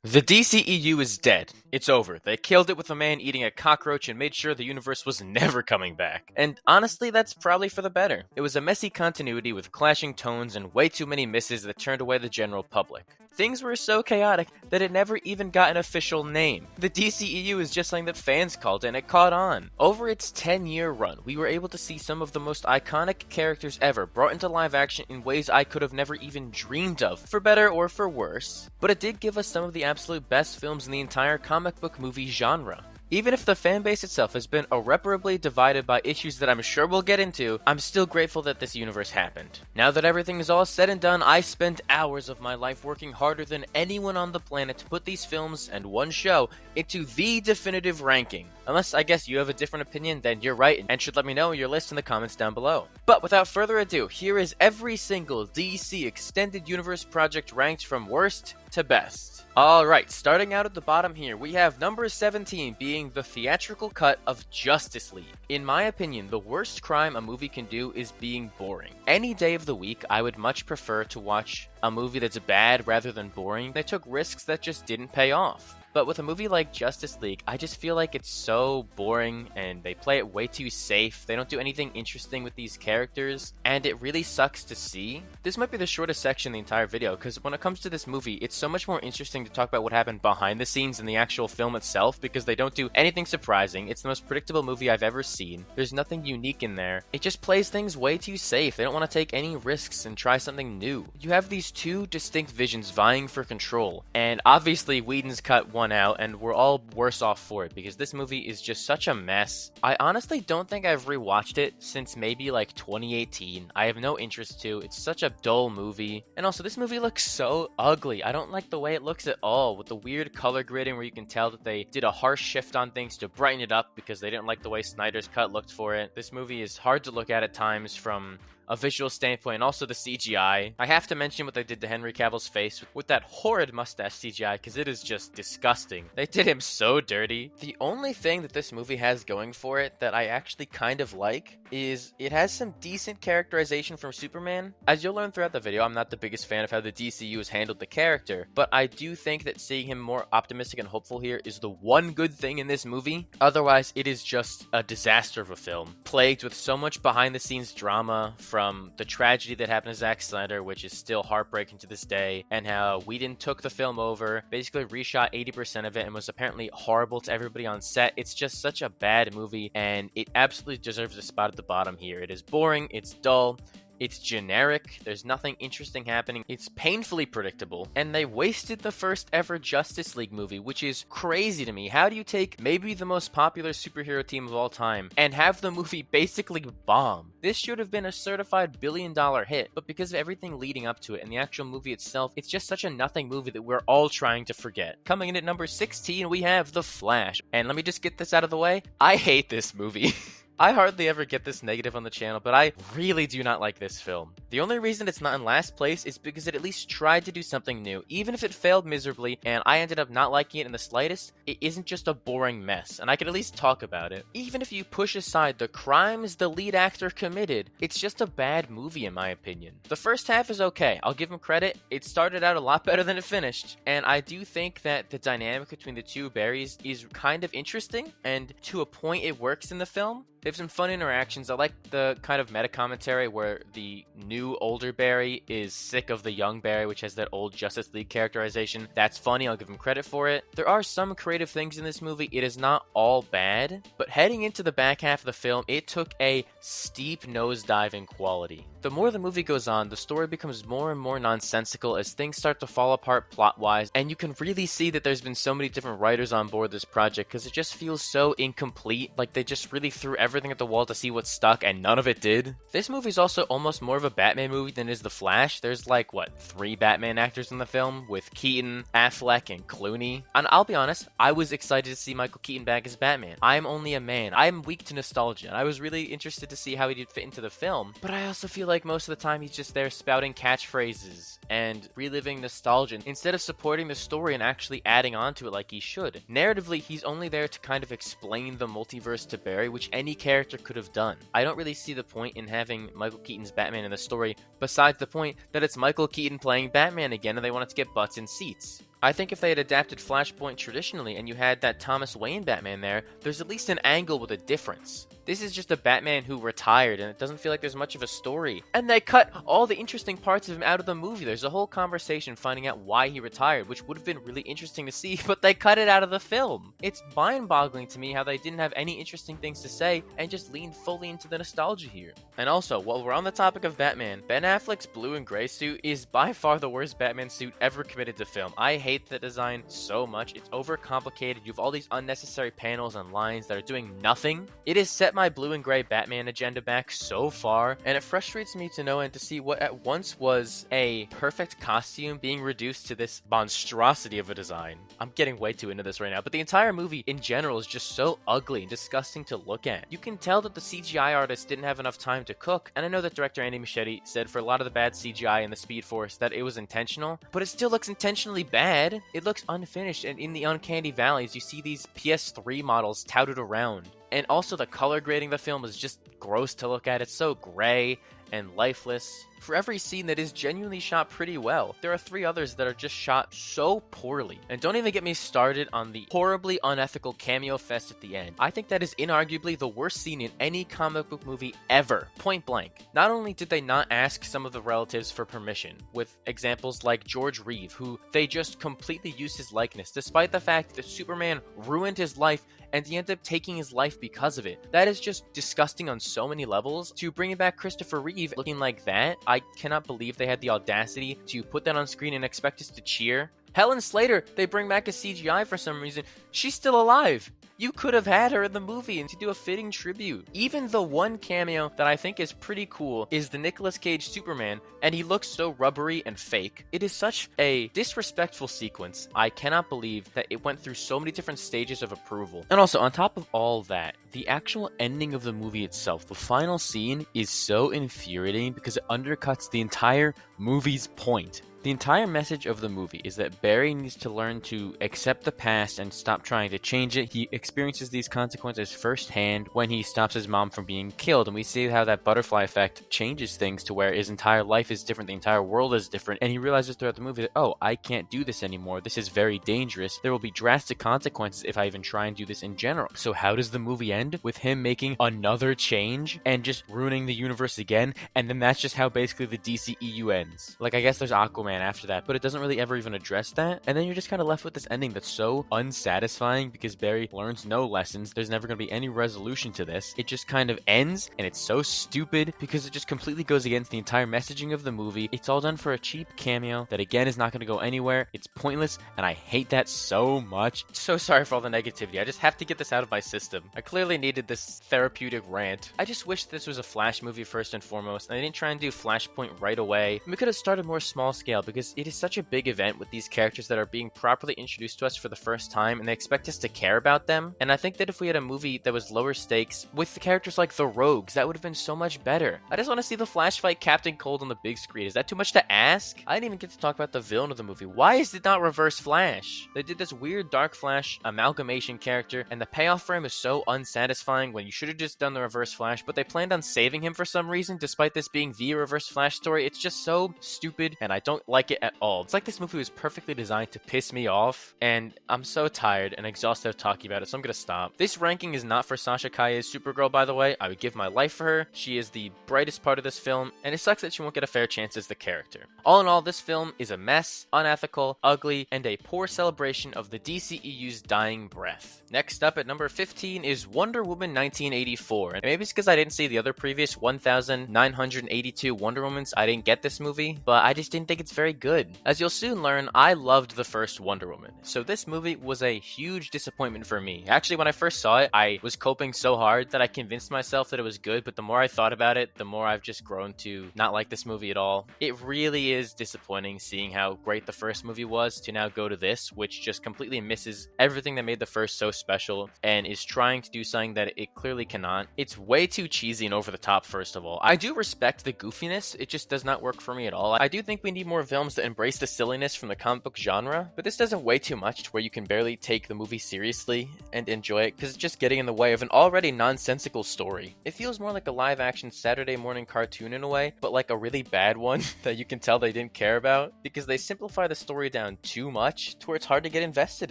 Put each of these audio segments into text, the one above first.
The DCEU is dead. It's over. They killed it with a man eating a cockroach and made sure the universe was never coming back. And honestly, that's probably for the better. It was a messy continuity with clashing tones and way too many misses that turned away the general public. Things were so chaotic that it never even got an official name. The DCEU is just something that fans called it and it caught on. Over its 10-year run, we were able to see some of the most iconic characters ever brought into live action in ways I could have never even dreamed of, for better or for worse. But it did give us some of the absolute best films in the entire comic book movie genre. Even if the fanbase itself has been irreparably divided by issues that I'm sure we'll get into, I'm still grateful that this universe happened. Now that everything is all said and done, I spent hours of my life working harder than anyone on the planet to put these films and one show into the definitive ranking. Unless I guess you have a different opinion, then you're right and should let me know your list in the comments down below. But without further ado, here is every single DC Extended Universe project ranked from worst to best. Alright, starting out at the bottom here, we have number 17 being the theatrical cut of Justice League. In my opinion, the worst crime a movie can do is being boring. Any day of the week, I would much prefer to watch a movie that's bad rather than boring. They took risks that just didn't pay off. But with a movie like Justice League, I just feel like it's so boring and they play it way too safe. They don't do anything interesting with these characters, and it really sucks to see. This might be the shortest section in the entire video, because when it comes to this movie, it's so much more interesting to talk about what happened behind the scenes than the actual film itself, because they don't do anything surprising. It's the most predictable movie I've ever seen. There's nothing unique in there. It just plays things way too safe. They don't want to take any risks and try something new. You have these two distinct visions vying for control, and obviously Whedon's cut won out, and we're all worse off for it because this movie is just such a mess. I honestly don't think I've rewatched it since maybe like 2018. I have no interest to. It's such a dull movie. And also, this movie looks so ugly. I don't like the way it looks at all, with the weird color grading where you can tell that they did a harsh shift on things to brighten it up because they didn't like the way Snyder's cut looked for it. This movie is hard to look at times from a visual standpoint, and also the CGI. I have to mention what they did to Henry Cavill's face with that horrid mustache CGI, because it is just disgusting. They did him so dirty. The only thing that this movie has going for it that I actually kind of like is it has some decent characterization from Superman. As you'll learn throughout the video, I'm not the biggest fan of how the DCU has handled the character, but I do think that seeing him more optimistic and hopeful here is the one good thing in this movie. Otherwise, it is just a disaster of a film, plagued with so much behind-the-scenes drama from the tragedy that happened to Zack Snyder, which is still heartbreaking to this day, and how Whedon took the film over, basically reshot 80% of it, and was apparently horrible to everybody on set. It's just such a bad movie, and it absolutely deserves a spot at the bottom here. It is boring, it's dull, it's generic, there's nothing interesting happening, it's painfully predictable, and they wasted the first ever Justice League movie, which is crazy to me. How do you take maybe the most popular superhero team of all time and have the movie basically bomb? This should have been a certified billion-dollar hit, but because of everything leading up to it and the actual movie itself, it's just such a nothing movie that we're all trying to forget. Coming in at number 16, we have The Flash. And let me just get this out of the way. I hate this movie. I hardly ever get this negative on the channel, but I really do not like this film. The only reason it's not in last place is because it at least tried to do something new. Even if it failed miserably and I ended up not liking it in the slightest, it isn't just a boring mess, and I can at least talk about it. Even if you push aside the crimes the lead actor committed, it's just a bad movie in my opinion. The first half is okay, I'll give him credit. It started out a lot better than it finished, and I do think that the dynamic between the two Barrys is kind of interesting, and to a point it works in the film. They have some fun interactions. I like the kind of meta commentary where the new older Barry is sick of the young Barry, which has that old Justice League characterization. That's funny, I'll give him credit for it. There are some creative things in this movie. It is not all bad, but heading into the back half of the film, it took a steep nosedive in quality. The more the movie goes on, the story becomes more and more nonsensical as things start to fall apart plot-wise, and you can really see that there's been so many different writers on board this project because it just feels so incomplete, like they just really threw everything at the wall to see what stuck, and none of it did. This movie's also almost more of a Batman movie than is The Flash. There's like, 3 Batman actors in the film, with Keaton, Affleck, and Clooney. And I'll be honest, I was excited to see Michael Keaton back as Batman. I'm only a man. I'm weak to nostalgia, and I was really interested to see how he did fit into the film, but I also feel like most of the time he's just there spouting catchphrases and reliving nostalgia instead of supporting the story and actually adding on to it like he should. Narratively, he's only there to kind of explain the multiverse to Barry, which any character could have done. I don't really see the point in having Michael Keaton's Batman in the story, besides the point that it's Michael Keaton playing Batman again and they wanted to get butts in seats. I think if they had adapted Flashpoint traditionally and you had that Thomas Wayne Batman there, there's at least an angle with a difference. This is just a Batman who retired, and it doesn't feel like there's much of a story. And they cut all the interesting parts of him out of the movie. There's a whole conversation finding out why he retired, which would have been really interesting to see, but they cut it out of the film. It's mind-boggling to me how they didn't have any interesting things to say and just leaned fully into the nostalgia here. And also, while we're on the topic of Batman, Ben Affleck's blue and gray suit is by far the worst Batman suit ever committed to film. I hate the design so much. It's overcomplicated. You have all these unnecessary panels and lines that are doing nothing. It has set my blue and gray Batman agenda back so far, and it frustrates me to no end to see what at once was a perfect costume being reduced to this monstrosity of a design. I'm getting way too into this right now, but the entire movie in general is just so ugly and disgusting to look at. You can tell that the CGI artists didn't have enough time to cook, and I know that director Andy Muschietti said for a lot of the bad CGI in the Speed Force that it was intentional, but it still looks intentionally bad. It looks unfinished, and in the uncanny valleys you see these PS3 models touted around. And also the color grading of the film is just gross to look at. It's so gray and lifeless. For every scene that is genuinely shot pretty well, there are 3 others that are just shot so poorly. And don't even get me started on the horribly unethical cameo fest at the end. I think that is inarguably the worst scene in any comic book movie ever, point blank. Not only did they not ask some of the relatives for permission, with examples like George Reeve, who they just completely used his likeness, despite the fact that Superman ruined his life and he ended up taking his life because of it. That is just disgusting on so many levels. To bring back Christopher Reeve looking like that, I cannot believe they had the audacity to put that on screen and expect us to cheer. Helen Slater, they bring back a CGI for some reason. She's still alive. You could have had her in the movie and to do a fitting tribute. Even the one cameo that I think is pretty cool is the Nicolas Cage Superman, and he looks so rubbery and fake. It is such a disrespectful sequence. I cannot believe that it went through so many different stages of approval. And also, on top of all that, the actual ending of the movie itself, the final scene, is so infuriating because it undercuts the entire movie's point. The entire message of the movie is that Barry needs to learn to accept the past and stop trying to change it. He experiences these consequences firsthand when he stops his mom from being killed, and we see how that butterfly effect changes things to where his entire life is different, the entire world is different, and he realizes throughout the movie that, oh, I can't do this anymore. This is very dangerous. There will be drastic consequences if I even try and do this in general. So how does the movie end? With him making another change and just ruining the universe again, and then that's just how basically the DCEU ends. Like, I guess there's Aquaman after that, but it doesn't really ever even address that, and then you're just kind of left with this ending that's so unsatisfying because Barry learns no lessons. There's never going to be any resolution to this. It just kind of ends, and it's so stupid because it just completely goes against the entire messaging of the movie. It's all done for a cheap cameo that again is not going to go anywhere. It's pointless, and I hate that so much. So sorry for all the negativity. I just have to get this out of my system. I clearly needed this therapeutic rant. I just wish this was a Flash movie first and foremost, and they didn't try and do Flashpoint right away. We could have started more small scale because it is such a big event with these characters that are being properly introduced to us for the first time, and they expect us to care about them. And I think that if we had a movie that was lower stakes with the characters like the Rogues, that would have been so much better. I just want to see the Flash fight Captain Cold on the big screen. Is that too much to ask? I didn't even get to talk about the villain of the movie. Why is it not Reverse Flash? They did this weird Dark Flash amalgamation character, and the payoff for him is so unsatisfying when you should have just done the Reverse Flash, but they planned on saving him for some reason, despite this being the Reverse Flash story. It's just so stupid, and I don't like it at all. It's like this movie was perfectly designed to piss me off, and I'm so tired and exhausted of talking about it, so I'm gonna stop. This ranking is not for Sasha Calle's Supergirl, by the way. I would give my life for her. She is the brightest part of this film, and it sucks that she won't get a fair chance as the character. All in all, this film is a mess, unethical, ugly, and a poor celebration of the DCEU's dying breath. Next up at number 15 is Wonder Woman 1984, and maybe it's because I didn't see the other previous 1,982 Wonder Womans, I didn't get this movie, but I just didn't think it's very good. As you'll soon learn, I loved the first Wonder Woman, so this movie was a huge disappointment for me. Actually, when I first saw it, I was coping so hard that I convinced myself that it was good, but the more I thought about it, the more I've just grown to not like this movie at all. It really is disappointing seeing how great the first movie was to now go to this, which just completely misses everything that made the first so special and is trying to do something that it clearly cannot. It's way too cheesy and over the top, first of all. I do respect the goofiness, it just does not work for me at all. I do think we need more films that embrace the silliness from the comic book genre, but this does it way too much to where you can barely take the movie seriously and enjoy it because it's just getting in the way of an already nonsensical story. It feels more like a live-action Saturday morning cartoon in a way, but like a really bad one that you can tell they didn't care about because they simplify the story down too much to where it's hard to get invested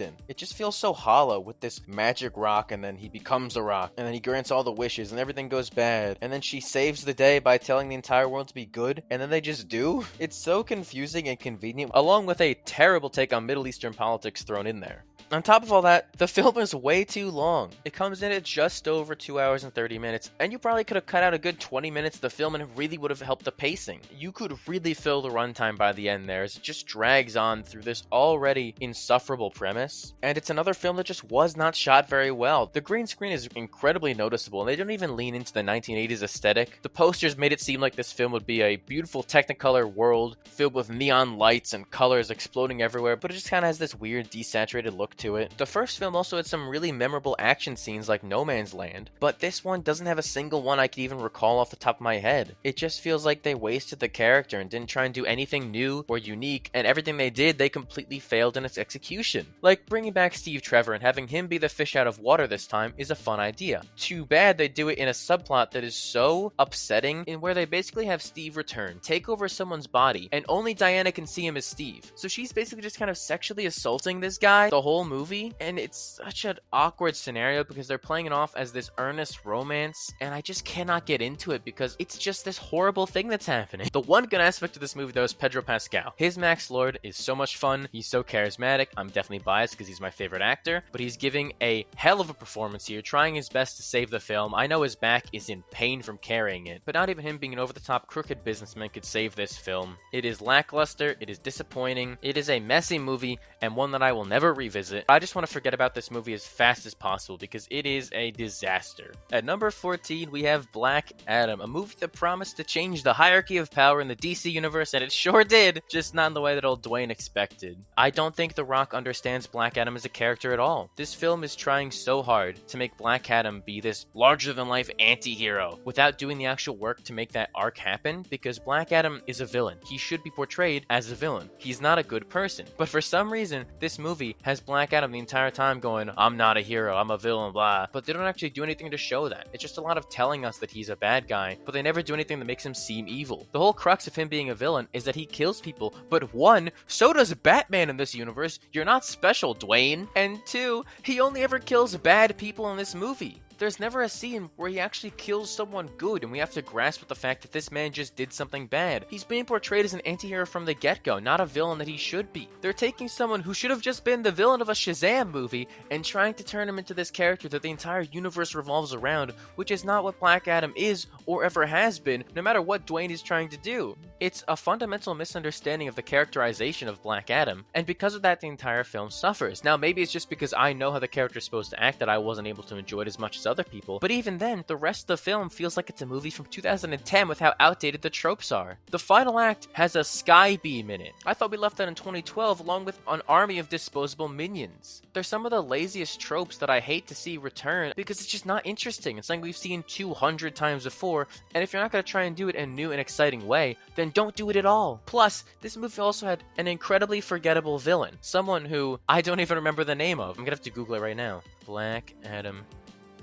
in. It just feels so hollow with this magic rock and then he becomes a rock and then he grants all the wishes and everything goes bad and then she saves the day by telling the entire world to be good and then they just do. It's so confusing and convenient, along with a terrible take on Middle Eastern politics thrown in there. On top of all that, the film is way too long. It comes in at just over 2 hours and 30 minutes, and you probably could have cut out a good 20 minutes of the film and it really would have helped the pacing. You could really fill the runtime by the end there as it just drags on through this already insufferable premise. And it's another film that just was not shot very well. The green screen is incredibly noticeable, and they don't even lean into the 1980s aesthetic. The posters made it seem like this film would be a beautiful Technicolor world filled with neon lights and colors exploding everywhere, but it just kind of has this weird desaturated look to it. The first film also had some really memorable action scenes like No Man's Land, but this one doesn't have a single one I could even recall off the top of my head. It just feels like they wasted the character and didn't try and do anything new or unique, and everything they did, they completely failed in its execution. Like bringing back Steve Trevor and having him be the fish out of water this time is a fun idea. Too bad they do it in a subplot that is so upsetting, in where they basically have Steve return, take over someone's body, and only Diana can see him as Steve. So she's basically just kind of sexually assaulting this guy the whole movie, and it's such an awkward scenario because they're playing it off as this earnest romance, and I just cannot get into it because it's just this horrible thing that's happening. The one good aspect of this movie though is Pedro Pascal. His Max Lord is so much fun, he's so charismatic. I'm definitely biased because he's my favorite actor, but he's giving a hell of a performance here, trying his best to save the film. I know his back is in pain from carrying it, but not even him being an over-the-top crooked businessman could save this film. It is lackluster, it is disappointing, it is a messy movie, and one that I will never revisit. I just want to forget about this movie as fast as possible because it is a disaster. At number 14, we have Black Adam, a movie that promised to change the hierarchy of power in the DC universe, and it sure did, just not in the way that old Dwayne expected. I don't think The Rock understands Black Adam as a character at all. This film is trying so hard to make Black Adam be this larger-than-life anti-hero without doing the actual work to make that arc happen, because Black Adam is a villain. He should be portrayed as a villain. He's not a good person. But for some reason, this movie has Black Adam the entire time going, I'm not a hero, I'm a villain, blah. But they don't actually do anything to show that. It's just a lot of telling us that he's a bad guy, but they never do anything that makes him seem evil. The whole crux of him being a villain is that he kills people, but one, so does Batman in this universe. You're not special, Dwayne. And two, he only ever kills bad people in this movie. There's never a scene where he actually kills someone good, and we have to grasp with the fact that this man just did something bad. He's being portrayed as an anti-hero from the get-go, not a villain that he should be. They're taking someone who should have just been the villain of a Shazam movie and trying to turn him into this character that the entire universe revolves around, which is not what Black Adam is or ever has been, no matter what Dwayne is trying to do. It's a fundamental misunderstanding of the characterization of Black Adam, and because of that, the entire film suffers. Now, maybe it's just because I know how the character is supposed to act that I wasn't able to enjoy it as much as other people, but even then, the rest of the film feels like it's a movie from 2010 with how outdated the tropes are. The final act has a sky beam in it. I thought we left that in 2012 along with an army of disposable minions. They're some of the laziest tropes that I hate to see return because it's just not interesting. It's something we've seen 200 times before, and if you're not going to try and do it in a new and exciting way, then don't do it at all. Plus, this movie also had an incredibly forgettable villain. Someone who I don't even remember the name of. I'm going to have to Google it right now. Black Adam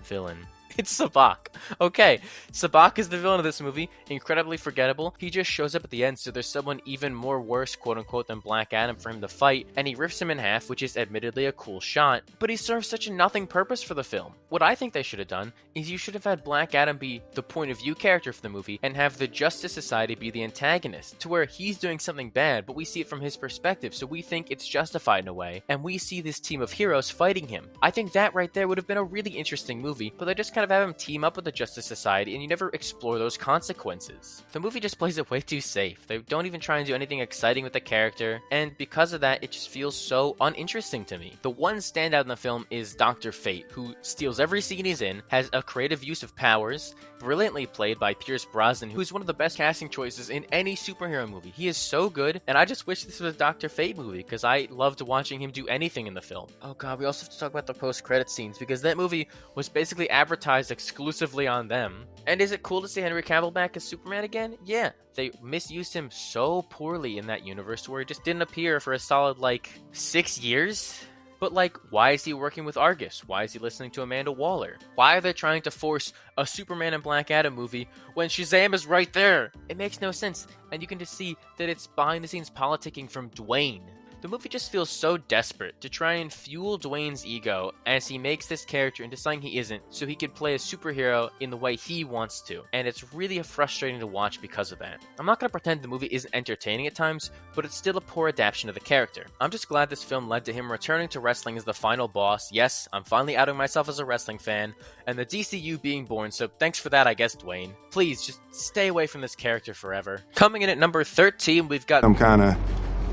villain. It's Sabak. Okay, Sabak is the villain of this movie, incredibly forgettable. He just shows up at the end, so there's someone even more worse, quote-unquote, than Black Adam for him to fight, and he rips him in half, which is admittedly a cool shot, but he serves such a nothing purpose for the film. What I think they should have done is you should have had Black Adam be the point of view character for the movie, and have the Justice Society be the antagonist, to where he's doing something bad, but we see it from his perspective, so we think it's justified in a way, and we see this team of heroes fighting him. I think that right there would have been a really interesting movie, but they just kind of have him team up with the Justice Society, and you never explore those consequences. The movie just plays it way too safe. They don't even try and do anything exciting with the character, and because of that, it just feels so uninteresting to me. The one standout in the film is Dr. Fate, who steals every scene he's in, has a creative use of powers, brilliantly played by Pierce Brosnan, who's one of the best casting choices in any superhero movie. He is so good, and I just wish this was a Dr. Fate movie, because I loved watching him do anything in the film. Oh god, we also have to talk about the post-credit scenes, because that movie was basically advertised prioritized exclusively on them. And is it cool to see Henry Cavill back as Superman again? Yeah. They misused him so poorly in that universe where he just didn't appear for a solid, 6 years? But why is he working with Argus? Why is he listening to Amanda Waller? Why are they trying to force a Superman and Black Adam movie when Shazam is right there? It makes no sense, and you can just see that it's behind-the-scenes politicking from Dwayne. The movie just feels so desperate to try and fuel Dwayne's ego as he makes this character into something he isn't, so he could play a superhero in the way he wants to. And it's really frustrating to watch because of that. I'm not going to pretend the movie isn't entertaining at times, but it's still a poor adaptation of the character. I'm just glad this film led to him returning to wrestling as the final boss. Yes, I'm finally outing myself as a wrestling fan, and the DCEU being born, so thanks for that, I guess, Dwayne. Please, just stay away from this character forever. Coming in at number 13, we've got... I'm kinda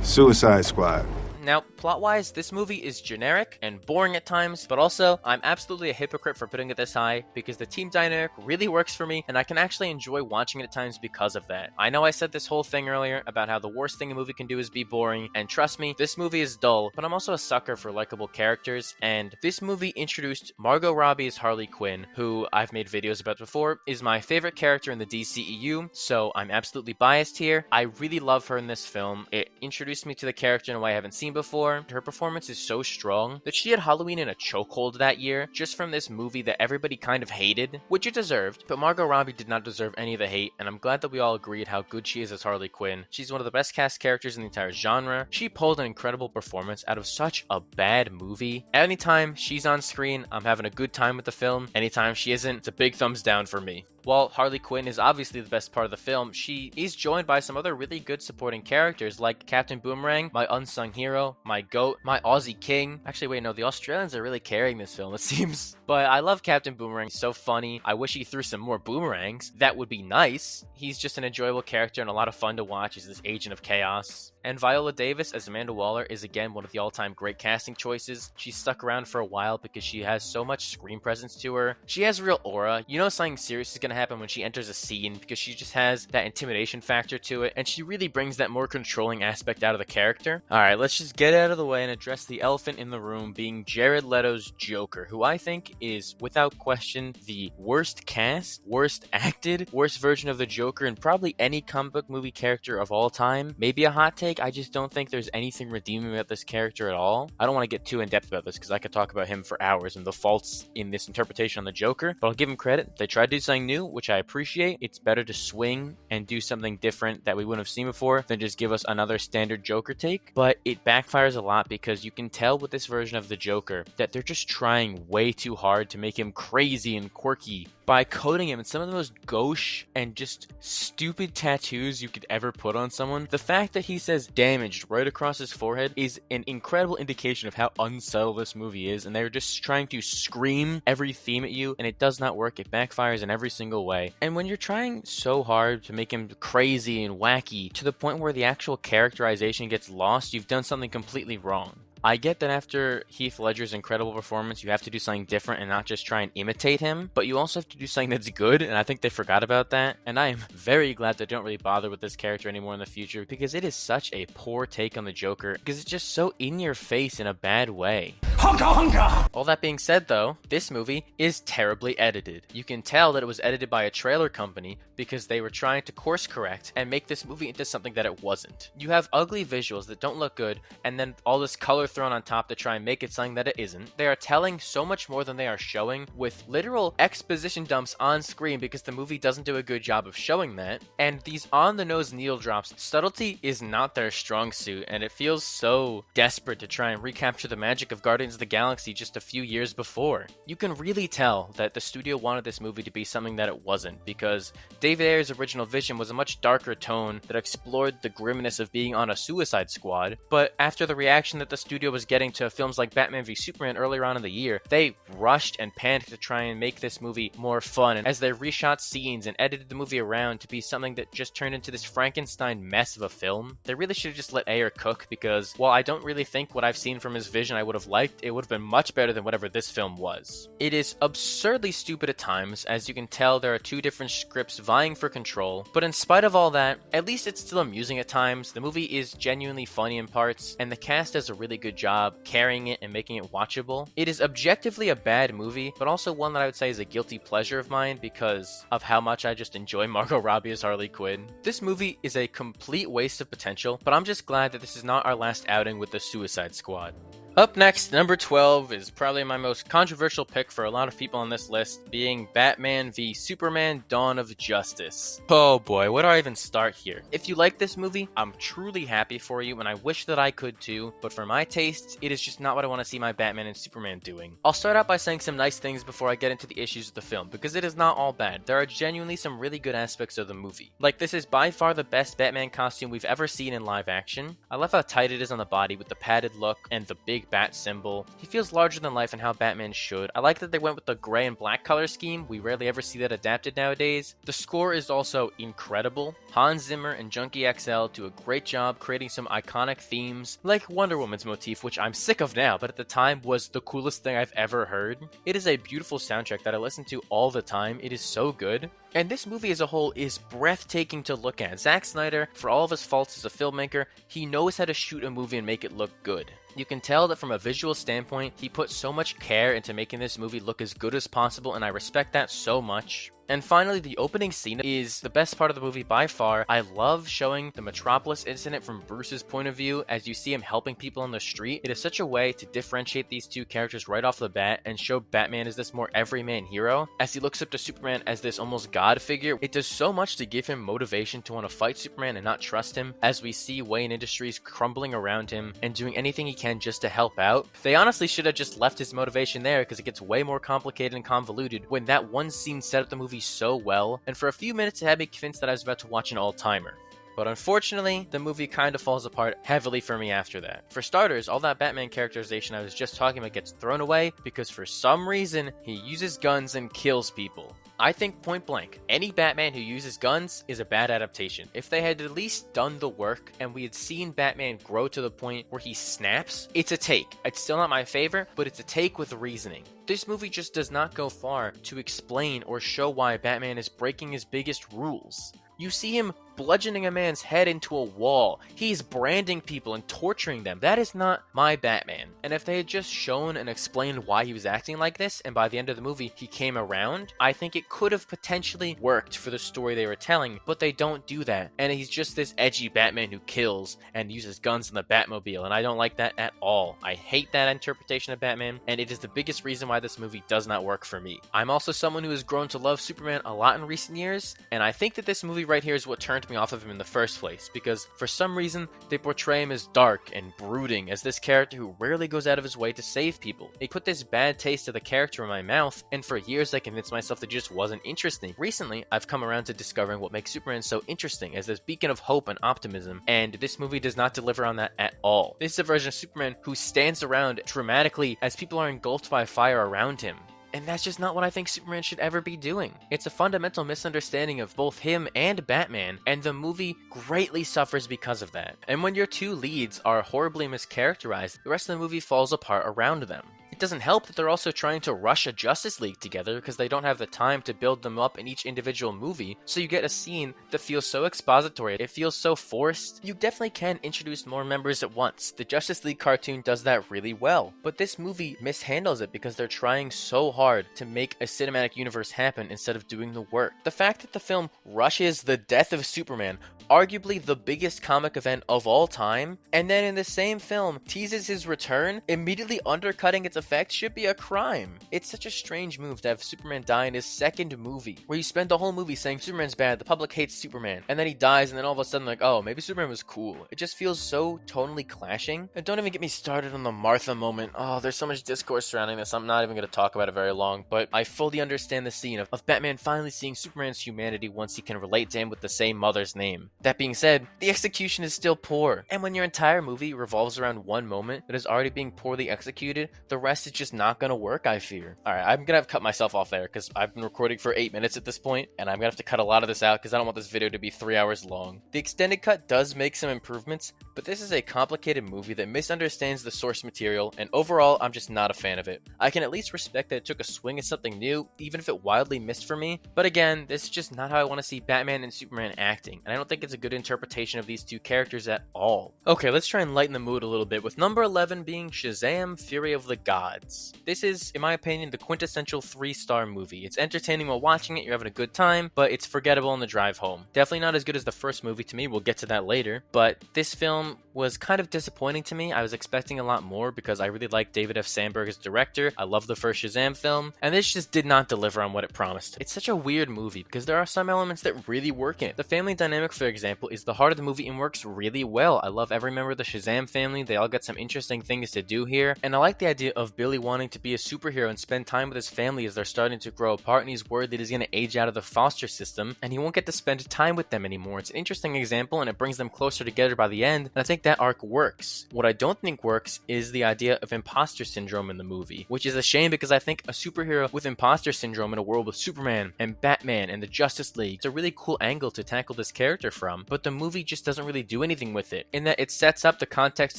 Suicide Squad. Now, plot-wise, this movie is generic and boring at times, but also, I'm absolutely a hypocrite for putting it this high, because the team dynamic really works for me, and I can actually enjoy watching it at times because of that. I know I said this whole thing earlier about how the worst thing a movie can do is be boring, and trust me, this movie is dull, but I'm also a sucker for likable characters, and this movie introduced Margot Robbie as Harley Quinn, who I've made videos about before, is my favorite character in the DCEU, so I'm absolutely biased here. I really love her in this film. It introduced me to the character in a way I haven't seen before. Her performance is so strong that she had Halloween in a chokehold that year just from this movie that everybody kind of hated, which it deserved, but Margot Robbie did not deserve any of the hate, and I'm glad that we all agreed how good she is as Harley Quinn. She's one of the best cast characters in the entire genre. She pulled an incredible performance out of such a bad movie. Anytime she's on screen, I'm having a good time with the film. Anytime she isn't, it's a big thumbs down for me. While Harley Quinn is obviously the best part of the film, she is joined by some other really good supporting characters like Captain Boomerang, my unsung hero, my goat, my Aussie king. Actually, wait, no, the Australians are really carrying this film, it seems. But I love Captain Boomerang, he's so funny. I wish he threw some more boomerangs. That would be nice. He's just an enjoyable character and a lot of fun to watch as this agent of chaos. And Viola Davis as Amanda Waller is again one of the all-time great casting choices. She's stuck around for a while because she has so much screen presence to her. She has real aura. You know something serious is going to happen when she enters a scene because she just has that intimidation factor to it, and she really brings that more controlling aspect out of the character. Alright, let's just get out of the way and address the elephant in the room being Jared Leto's Joker, who I think is, without question, the worst cast, worst acted, worst version of the Joker in probably any comic book movie character of all time. Maybe a hot take, I just don't think there's anything redeeming about this character at all. I don't want to get too in-depth about this because I could talk about him for hours and the faults in this interpretation on the Joker, but I'll give him credit. They tried to do something new, which I appreciate. It's better to swing and do something different that we wouldn't have seen before than just give us another standard Joker take, but it backfires a lot because you can tell with this version of the Joker that they're just trying way too hard to make him crazy and quirky by coating him in some of the most gauche and just stupid tattoos you could ever put on someone. The fact that he says damaged right across his forehead is an incredible indication of how unsubtle this movie is, and they're just trying to scream every theme at you, and it does not work. It backfires in every single way. And when you're trying so hard to make him crazy and wacky to the point where the actual characterization gets lost, you've done something completely wrong. I get that after Heath Ledger's incredible performance, you have to do something different and not just try and imitate him, but you also have to do something that's good, and I think they forgot about that. And I am very glad they don't really bother with this character anymore in the future, because it is such a poor take on the Joker, because it's just so in your face in a bad way. Honka honka! All that being said though, this movie is terribly edited. You can tell that it was edited by a trailer company because they were trying to course correct and make this movie into something that it wasn't. You have ugly visuals that don't look good, and then all this color thrown on top to try and make it something that it isn't. They are telling so much more than they are showing, with literal exposition dumps on screen because the movie doesn't do a good job of showing that. And these on-the-nose needle drops, subtlety is not their strong suit, and it feels so desperate to try and recapture the magic of Guardians of the Galaxy just a few years before. You can really tell that the studio wanted this movie to be something that it wasn't, because David Ayer's original vision was a much darker tone that explored the grimness of being on a Suicide Squad, but after the reaction that the studio was getting to films like Batman v Superman earlier on in the year, they rushed and panicked to try and make this movie more fun, and as they reshot scenes and edited the movie around to be something that just turned into this Frankenstein mess of a film, they really should have just let Ayer cook, because while I don't really think what I've seen from his vision I would have liked, it would have been much better than whatever this film was. It is absurdly stupid at times, as you can tell there are two different scripts vying for control, but in spite of all that, at least it's still amusing at times. The movie is genuinely funny in parts, and the cast does a really good job carrying it and making it watchable. It is objectively a bad movie, but also one that I would say is a guilty pleasure of mine because of how much I just enjoy Margot Robbie as Harley Quinn. This movie is a complete waste of potential, but I'm just glad that this is not our last outing with the Suicide Squad. Up next, number 12 is probably my most controversial pick for a lot of people on this list, being Batman v Superman: Dawn of Justice. Oh boy, where do I even start here? If you like this movie, I'm truly happy for you, and I wish that I could too, but for my tastes, it is just not what I want to see my Batman and Superman doing. I'll start out by saying some nice things before I get into the issues of the film, because it is not all bad. There are genuinely some really good aspects of the movie. Like, this is by far the best Batman costume we've ever seen in live action. I love how tight it is on the body with the padded look and the big bat symbol. He feels larger than life and how Batman should. I like that they went with the gray and black color scheme. We rarely ever see that adapted nowadays. The score is also incredible. Hans Zimmer and Junkie XL do a great job creating some iconic themes, like Wonder Woman's motif, which I'm sick of now, but at the time was the coolest thing I've ever heard. It is a beautiful soundtrack that I listen to all the time. It is so good. And this movie as a whole is breathtaking to look at. Zack Snyder, for all of his faults as a filmmaker, he knows how to shoot a movie and make it look good. You can tell that from a visual standpoint, he put so much care into making this movie look as good as possible, and I respect that so much. And finally, the opening scene is the best part of the movie by far. I love showing the Metropolis incident from Bruce's point of view as you see him helping people on the street. It is such a way to differentiate these two characters right off the bat and show Batman as this more everyman hero. As he looks up to Superman as this almost god figure, it does so much to give him motivation to want to fight Superman and not trust him, as we see Wayne Industries crumbling around him and doing anything he can just to help out. They honestly should have just left his motivation there, because it gets way more complicated and convoluted when that one scene set up the movie so well, and for a few minutes it had me convinced that I was about to watch an all-timer. But unfortunately, the movie kind of falls apart heavily for me after that. For starters, all that Batman characterization I was just talking about gets thrown away because for some reason, he uses guns and kills people. I think point blank, any Batman who uses guns is a bad adaptation. If they had at least done the work and we had seen Batman grow to the point where he snaps, it's a take. It's still not my favorite, but it's a take with reasoning. This movie just does not go far to explain or show why Batman is breaking his biggest rules. You see him bludgeoning a man's head into a wall. He's branding people and torturing them. That is not my Batman. And if they had just shown and explained why he was acting like this, and by the end of the movie he came around, I think it could have potentially worked for the story they were telling, but they don't do that. And he's just this edgy Batman who kills and uses guns in the Batmobile, and I don't like that at all. I hate that interpretation of Batman, and it is the biggest reason why this movie does not work for me. I'm also someone who has grown to love Superman a lot in recent years, and I think that this movie right here is what turned me off of him in the first place, because for some reason they portray him as dark and brooding, as this character who rarely goes out of his way to save people. It put this bad taste of the character in my mouth, and for years I convinced myself that it just wasn't interesting. Recently, I've come around to discovering what makes Superman so interesting as this beacon of hope and optimism, and this movie does not deliver on that at all. This is a version of Superman who stands around dramatically as people are engulfed by fire around him. And that's just not what I think Superman should ever be doing. It's a fundamental misunderstanding of both him and Batman, and the movie greatly suffers because of that. And when your two leads are horribly mischaracterized, the rest of the movie falls apart around them. It doesn't help that they're also trying to rush a Justice League together because they don't have the time to build them up in each individual movie, so you get a scene that feels so expository, it feels so forced. You definitely can introduce more members at once. The Justice League cartoon does that really well, but this movie mishandles it because they're trying so hard to make a cinematic universe happen instead of doing the work. The fact that the film rushes the death of Superman, arguably the biggest comic event of all time, and then in the same film teases his return, immediately undercutting its effects, should be a crime. It's such a strange move to have Superman die in his second movie, where you spend the whole movie saying Superman's bad, the public hates Superman, and then he dies, and then all of a sudden like, oh, maybe Superman was cool. It just feels so tonally clashing. And don't even get me started on the Martha moment. Oh, there's so much discourse surrounding this, I'm not even going to talk about it very long, but I fully understand the scene of Batman finally seeing Superman's humanity once he can relate to him with the same mother's name. That being said, the execution is still poor, and when your entire movie revolves around one moment that is already being poorly executed, the rest is just not gonna work, I fear. Alright, I'm gonna have to cut myself off there, because I've been recording for 8 minutes at this point, and I'm gonna have to cut a lot of this out, because I don't want this video to be 3 hours long. The extended cut does make some improvements, but this is a complicated movie that misunderstands the source material, and overall, I'm just not a fan of it. I can at least respect that it took a swing at something new, even if it wildly missed for me, but again, this is just not how I want to see Batman and Superman acting, and I don't think it's a good interpretation of these two characters at all. Okay, let's try and lighten the mood a little bit, with number 11 being Shazam! Fury of the Gods. This is, in my opinion, the quintessential 3-star movie. It's entertaining while watching it, you're having a good time, but it's forgettable on the drive home. Definitely not as good as the first movie to me, we'll get to that later, but this film was kind of disappointing to me. I was expecting a lot more because I really like David F. Sandberg as director. I love the first Shazam film, and this just did not deliver on what it promised. It's such a weird movie because there are some elements that really work in it. The family dynamic, for example, is the heart of the movie and works really well. I love every member of the Shazam family. They all got some interesting things to do here, and I like the idea of Billy wanting to be a superhero and spend time with his family as they're starting to grow apart, and he's worried that he's going to age out of the foster system and he won't get to spend time with them anymore. It's an interesting example, and it brings them closer together by the end, and I think that arc works. What I don't think works is the idea of imposter syndrome in the movie, which is a shame because I think a superhero with imposter syndrome in a world with Superman and Batman and the Justice League is a really cool angle to tackle this character from, but the movie just doesn't really do anything with it, in that it sets up the context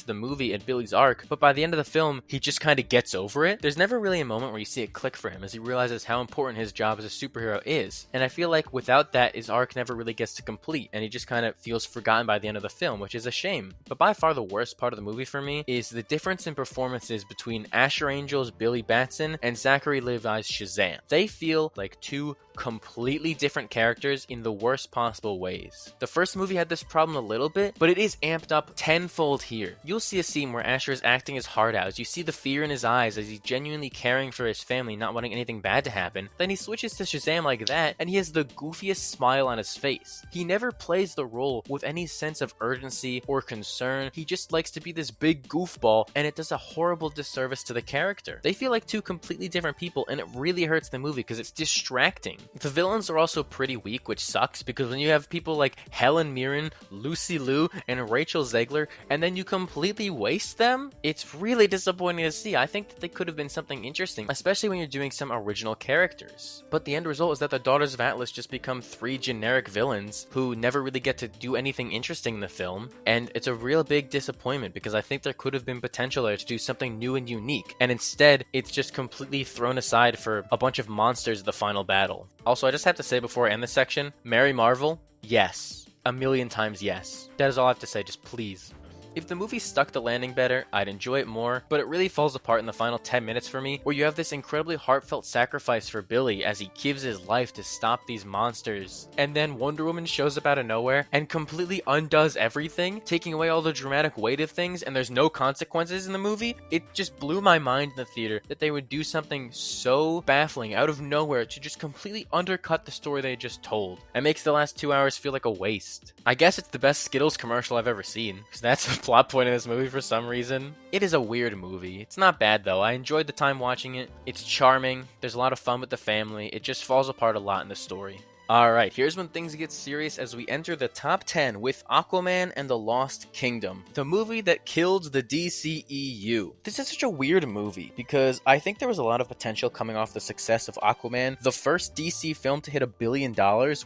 of the movie and Billy's arc, but by the end of the film, he just kind of gets over it. There's never really a moment where you see it click for him as he realizes how important his job as a superhero is, and I feel like without that, his arc never really gets to complete, and he just kind of feels forgotten by the end of the film, which is a shame. But by far the worst part of the movie for me is the difference in performances between Asher Angel's Billy Batson and Zachary Levi's Shazam. They feel like two completely different characters in the worst possible ways. The first movie had this problem a little bit, but it is amped up tenfold here. You'll see a scene where Asher is acting his heart out as you see the fear in his eyes as he's genuinely caring for his family, not wanting anything bad to happen. Then he switches to Shazam like that, and he has the goofiest smile on his face. He never plays the role with any sense of urgency or concern. He just likes to be this big goofball, and it does a horrible disservice to the character. They feel like two completely different people, and it really hurts the movie because it's distracting. The villains are also pretty weak, which sucks, because when you have people like Helen Mirren, Lucy Liu, and Rachel Zegler, and then you completely waste them, it's really disappointing to see. I think that they could have been something interesting, especially when you're doing some original characters. But the end result is that the Daughters of Atlas just become 3 generic villains who never really get to do anything interesting in the film, and it's a real big disappointment because I think there could have been potential there to do something new and unique, and instead it's just completely thrown aside for a bunch of monsters in the final battle. Also, I just have to say before I end this section, Mary Marvel, yes. A million times yes. That is all I have to say, just please. If the movie stuck the landing better, I'd enjoy it more, but it really falls apart in the final 10 minutes for me, where you have this incredibly heartfelt sacrifice for Billy as he gives his life to stop these monsters, and then Wonder Woman shows up out of nowhere and completely undoes everything, taking away all the dramatic weight of things, and there's no consequences in the movie. It just blew my mind in the theater that they would do something so baffling out of nowhere to just completely undercut the story they just told. It makes the last 2 hours feel like a waste. I guess it's the best Skittles commercial I've ever seen, because that's a plot point in this movie for some reason. It is a weird movie. It's not bad though. I enjoyed the time watching it. It's charming. There's a lot of fun with the family. It just falls apart a lot in the story. Alright, here's when things get serious as we enter the top 10 with Aquaman and the Lost Kingdom, the movie that killed the DCEU. This is such a weird movie because I think there was a lot of potential coming off the success of Aquaman, the first DC film to hit $1 billion,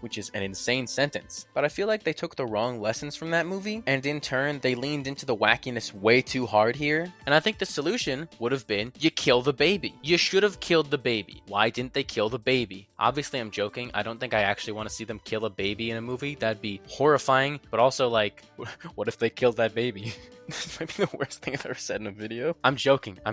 which is an insane sentence. But I feel like they took the wrong lessons from that movie, and in turn, they leaned into the wackiness way too hard here. And I think the solution would have been, you kill the baby. You should have killed the baby. Why didn't they kill the baby? Obviously, I'm joking. I don't think I actually want to see them kill a baby in a movie. That'd be horrifying, but also like, what if they killed that baby? This might be the worst thing I've ever said in a video. I'm joking. I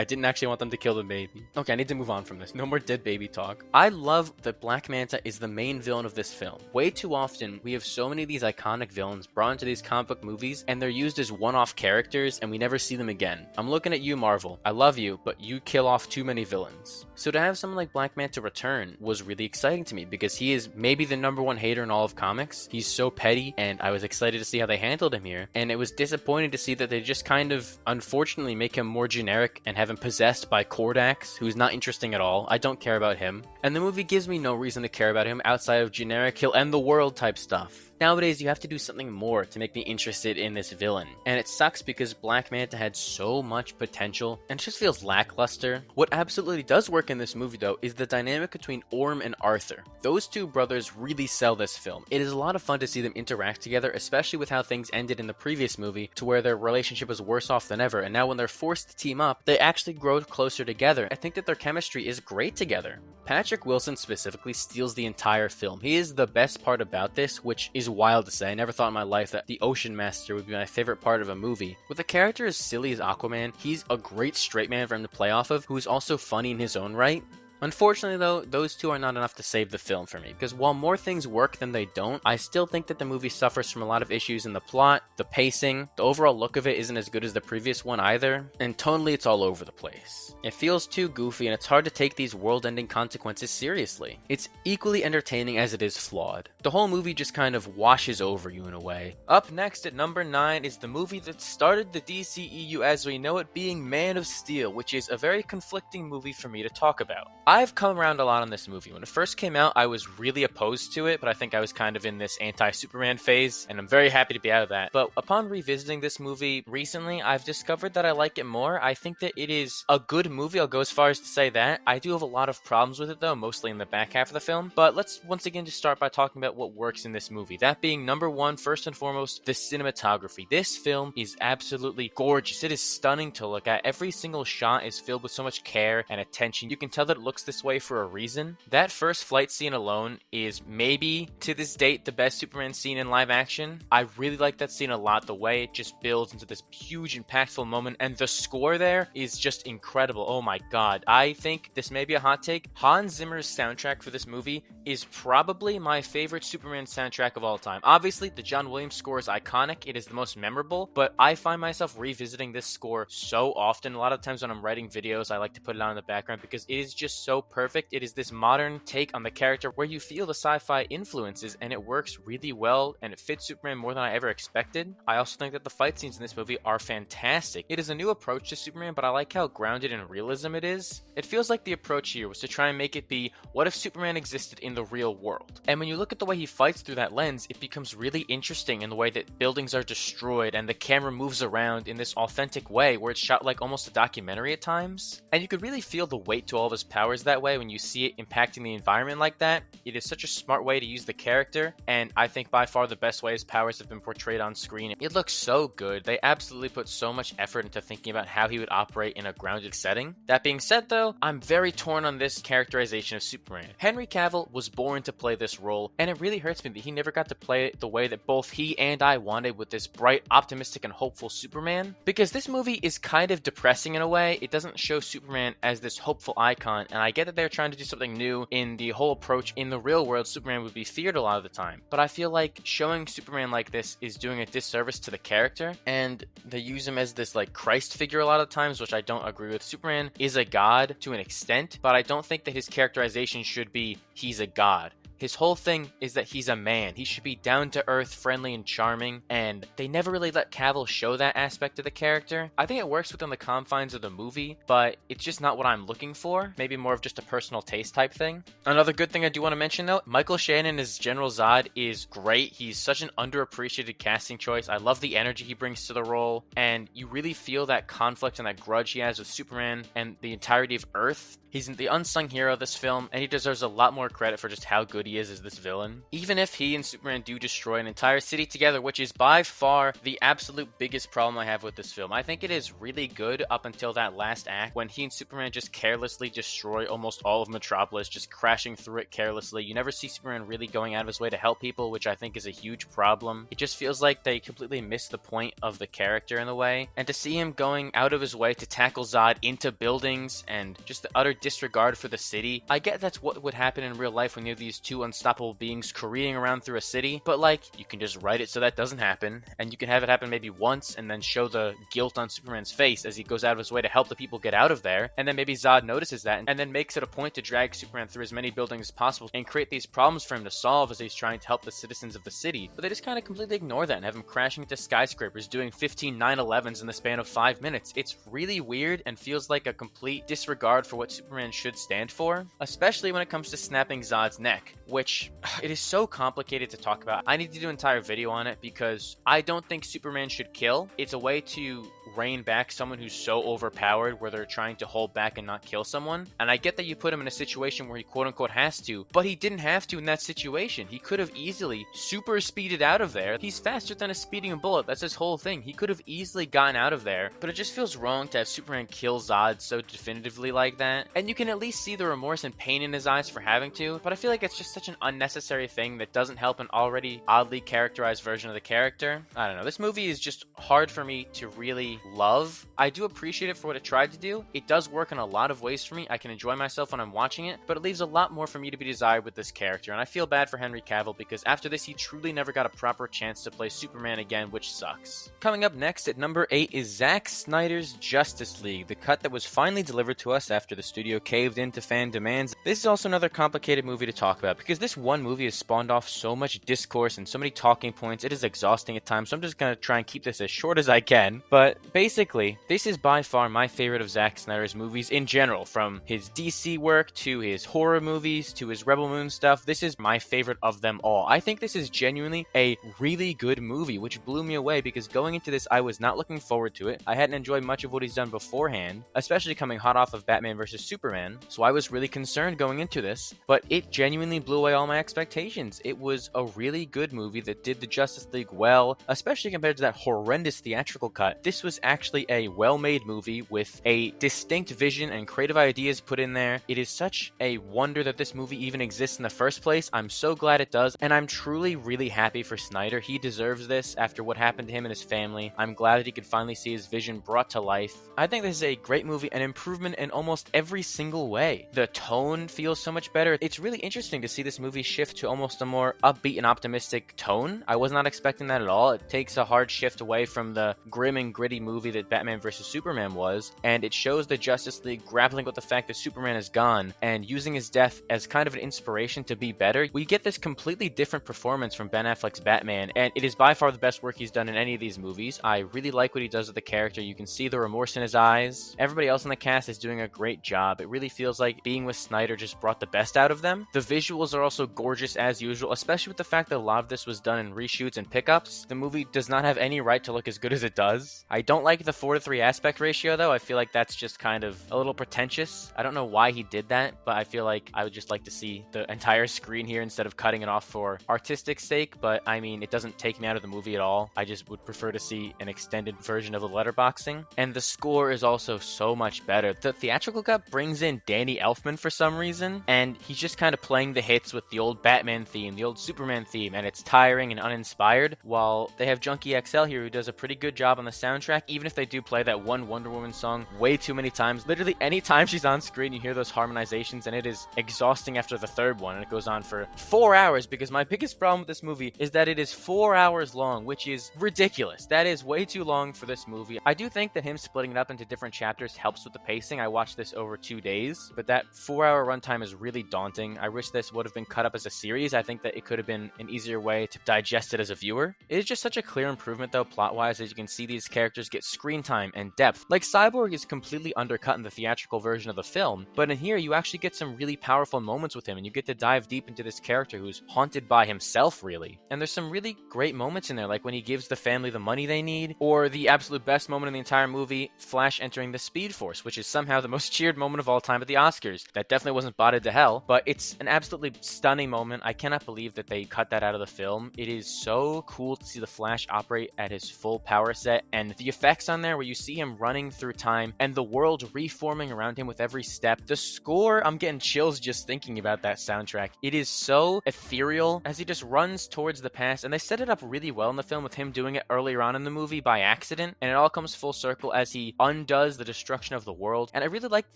didn't actually want them to kill the baby. Okay, I need to move on from this. No more dead baby talk. I love that Black Manta is the main villain of this film. Way too often, we have so many of these iconic villains brought into these comic book movies, and they're used as one-off characters, and we never see them again. I'm looking at you, Marvel. I love you, but you kill off too many villains. So to have someone like Black Manta return was really exciting to me, because he is maybe the #1 hater in all of comics. He's so petty, and I was excited to see how they handled him here, and it was disappointing to see that they just kind of, unfortunately, make him more generic and have him possessed by Kordax, who's not interesting at all. I don't care about him. And the movie gives me no reason to care about him outside of generic, he'll end the world type stuff. Nowadays, you have to do something more to make me interested in this villain, and it sucks because Black Manta had so much potential, and it just feels lackluster. What absolutely does work in this movie, though, is the dynamic between Orm and Arthur. Those two brothers really sell this film. It is a lot of fun to see them interact together, especially with how things ended in the previous movie, to where their relationship was worse off than ever, and now when they're forced to team up, they actually grow closer together. I think that their chemistry is great together. Patrick Wilson specifically steals the entire film. He is the best part about this, which is wild to say. I never thought in my life that the Ocean Master would be my favorite part of a movie. With a character as silly as Aquaman, he's a great straight man for him to play off of, who is also funny in his own right. Unfortunately, though, those two are not enough to save the film for me, because while more things work than they don't, I still think that the movie suffers from a lot of issues in the plot, the pacing, the overall look of it isn't as good as the previous one either, and tonally it's all over the place. It feels too goofy, and it's hard to take these world-ending consequences seriously. It's equally entertaining as it is flawed. The whole movie just kind of washes over you in a way. Up next at number 9 is the movie that started the DCEU as we know it, being Man of Steel, which is a very conflicting movie for me to talk about. I've come around a lot on this movie. When it first came out, I was really opposed to it, but I think I was kind of in this anti-Superman phase, and I'm very happy to be out of that. But upon revisiting this movie recently, I've discovered that I like it more. I think that it is a good movie. I'll go as far as to say that. I do have a lot of problems with it, though, mostly in the back half of the film. But let's once again just start by talking about what works in this movie. That being number 1, first and foremost, the cinematography. This film is absolutely gorgeous. It is stunning to look at. Every single shot is filled with so much care and attention. You can tell that it looks this way for a reason. That first flight scene alone is maybe, to this date, the best Superman scene in live action. I really like that scene a lot, the way it just builds into this huge, impactful moment, and the score there is just incredible. Oh my god. I think this may be a hot take. Hans Zimmer's soundtrack for this movie is probably my favorite Superman soundtrack of all time. Obviously, the John Williams score is iconic. It is the most memorable, but I find myself revisiting this score so often. A lot of times when I'm writing videos, I like to put it on in the background because it is just so perfect. It is this modern take on the character where you feel the sci-fi influences, and it works really well, and it fits Superman more than I ever expected. I also think that the fight scenes in this movie are fantastic. It is a new approach to Superman, but I like how grounded in realism it is. It feels like the approach here was to try and make it be, what if Superman existed in the real world? And when you look at the way he fights through that lens, it becomes really interesting in the way that buildings are destroyed and the camera moves around in this authentic way where it's shot like almost a documentary at times. And you could really feel the weight to all of his powers that way when you see it impacting the environment like that. It is such a smart way to use the character, and I think by far the best way his powers have been portrayed on screen. It looks so good. They absolutely put so much effort into thinking about how he would operate in a grounded setting. That being said, though, I'm very torn on this characterization of Superman. Henry Cavill was born to play this role, and it really hurts me that he never got to play it the way that both he and I wanted, with this bright, optimistic, and hopeful Superman. Because this movie is kind of depressing in a way. It doesn't show Superman as this hopeful icon, and I get that they're trying to do something new in the whole approach. In the real world, Superman would be feared a lot of the time, but I feel like showing Superman like this is doing a disservice to the character, and they use him as this like Christ figure a lot of times, which I don't agree with. Superman is a god to an extent, but I don't think that his characterization should be he's a god. His whole thing is that he's a man. He should be down to earth, friendly, and charming, and they never really let Cavill show that aspect of the character. I think it works within the confines of the movie, but it's just not what I'm looking for. Maybe more of just a personal taste type thing. Another good thing I do want to mention, though, Michael Shannon as General Zod is great. He's such an underappreciated casting choice. I love the energy he brings to the role, and you really feel that conflict and that grudge he has with Superman and the entirety of Earth. He's the unsung hero of this film, and he deserves a lot more credit for just how good he is as this villain. Even if he and Superman do destroy an entire city together, which is by far the absolute biggest problem I have with this film. I think it is really good up until that last act, when he and Superman just carelessly destroy almost all of Metropolis, just crashing through it carelessly. You never see Superman really going out of his way to help people, which I think is a huge problem. It just feels like they completely missed the point of the character in a way. And to see him going out of his way to tackle Zod into buildings and just the utter disregard for the city. I get that's what would happen in real life when you have these two unstoppable beings careening around through a city, but like, you can just write it so that doesn't happen, and you can have it happen maybe once and then show the guilt on Superman's face as he goes out of his way to help the people get out of there, and then maybe Zod notices that and then makes it a point to drag Superman through as many buildings as possible and create these problems for him to solve as he's trying to help the citizens of the city. But they just kind of completely ignore that and have him crashing into skyscrapers, doing 15 9/11s in the span of 5 minutes. It's really weird and feels like a complete disregard for what Superman should stand for, especially when it comes to snapping Zod's neck. which it is so complicated to talk about. I need to do an entire video on it because I don't think Superman should kill. It's a way to rein back someone who's so overpowered where they're trying to hold back and not kill someone. And I get that you put him in a situation where he quote unquote has to, but he didn't have to in that situation. He could have easily super speeded out of there. He's faster than a speeding bullet. That's his whole thing. He could have easily gotten out of there, but it just feels wrong to have Superman kill Zod so definitively like that. And you can at least see the remorse and pain in his eyes for having to, but I feel like it's just such an unnecessary thing that doesn't help an already oddly characterized version of the character. I don't know. This movie is just hard for me to really love. I do appreciate it for what it tried to do. It does work in a lot of ways for me. I can enjoy myself when I'm watching it, but it leaves a lot more for me to be desired with this character, and I feel bad for Henry Cavill because after this he truly never got a proper chance to play Superman again, which sucks. Coming up next at number 8 is Zack Snyder's Justice League, the cut that was finally delivered to us after the studio caved into fan demands. This is also another complicated movie to talk about because this one movie has spawned off so much discourse and so many talking points. It is exhausting at times, so I'm just going to try and keep this as short as I can. But basically, this is by far my favorite of Zack Snyder's movies in general, from his DC work to his horror movies to his Rebel Moon stuff. This is my favorite of them all. I think this is genuinely a really good movie, which blew me away because going into this, I was not looking forward to it. I hadn't enjoyed much of what he's done beforehand, especially coming hot off of Batman vs. Superman, so I was really concerned going into this, but it genuinely blew away all my expectations. It was a really good movie that did the Justice League well, especially compared to that horrendous theatrical cut. This was actually a well-made movie with a distinct vision and creative ideas put in there. It is such a wonder that this movie even exists in the first place. I'm so glad it does, and I'm truly really happy for Snyder. He deserves this after what happened to him and his family. I'm glad that he could finally see his vision brought to life. I think this is a great movie, an improvement in almost every single way. The tone feels so much better. It's really interesting to see this movie shift to almost a more upbeat and optimistic tone. I was not expecting that at all. It takes a hard shift away from the grim and gritty movie that Batman vs. Superman was, and it shows the Justice League grappling with the fact that Superman is gone and using his death as kind of an inspiration to be better. We get this completely different performance from Ben Affleck's Batman, and it is by far the best work he's done in any of these movies. I really like what he does with the character. You can see the remorse in his eyes. Everybody else in the cast is doing a great job. It really feels like being with Snyder just brought the best out of them. The visuals are also gorgeous as usual, especially with the fact that a lot of this was done in reshoots and pickups. The movie does not have any right to look as good as it does. I don't like the 4:3 aspect ratio though. I feel like that's just kind of a little pretentious. I don't know why he did that, but I feel like I would just like to see the entire screen here instead of cutting it off for artistic sake, but I mean, it doesn't take me out of the movie at all. I just would prefer to see an extended version of the letterboxing. And the score is also so much better. The theatrical cut brings in Danny Elfman for some reason, and he's just kind of playing the hits with the old Batman theme, the old Superman theme, and it's tiring and uninspired, while they have Junkie XL here who does a pretty good job on the soundtrack, even if they do play that one Wonder Woman song way too many times. Literally any time she's on screen, you hear those harmonizations, and it is exhausting after the third one, and it goes on for 4 hours, because my biggest problem with this movie is that it is 4 hours long, which is ridiculous. That is way too long for this movie. I do think that him splitting it up into different chapters helps with the pacing. I watched this over 2 days, but that 4-hour runtime is really daunting. I wish this would have been cut up as a series. I think that it could have been an easier way to digest it as a viewer. It is just such a clear improvement though, plot-wise, as you can see these characters get screen time and depth. Like Cyborg is completely undercut in the theatrical version of the film, but in here you actually get some really powerful moments with him, and you get to dive deep into this character who's haunted by himself, really. And there's some really great moments in there, like when he gives the family the money they need, or the absolute best moment in the entire movie, Flash entering the Speed Force, which is somehow the most cheered moment of all time at the Oscars. That definitely wasn't botted to hell, but it's an absolutely stunning moment. I cannot believe that they cut that out of the film. It is so cool to see the Flash operate at his full power set, and the effects on there where you see him running through time and the world reforming around him with every step. The score, I'm getting chills just thinking about that soundtrack. It is so ethereal as he just runs towards the past, and they set it up really well in the film with him doing it earlier on in the movie by accident, and it all comes full circle as he undoes the destruction of the world. And I really like that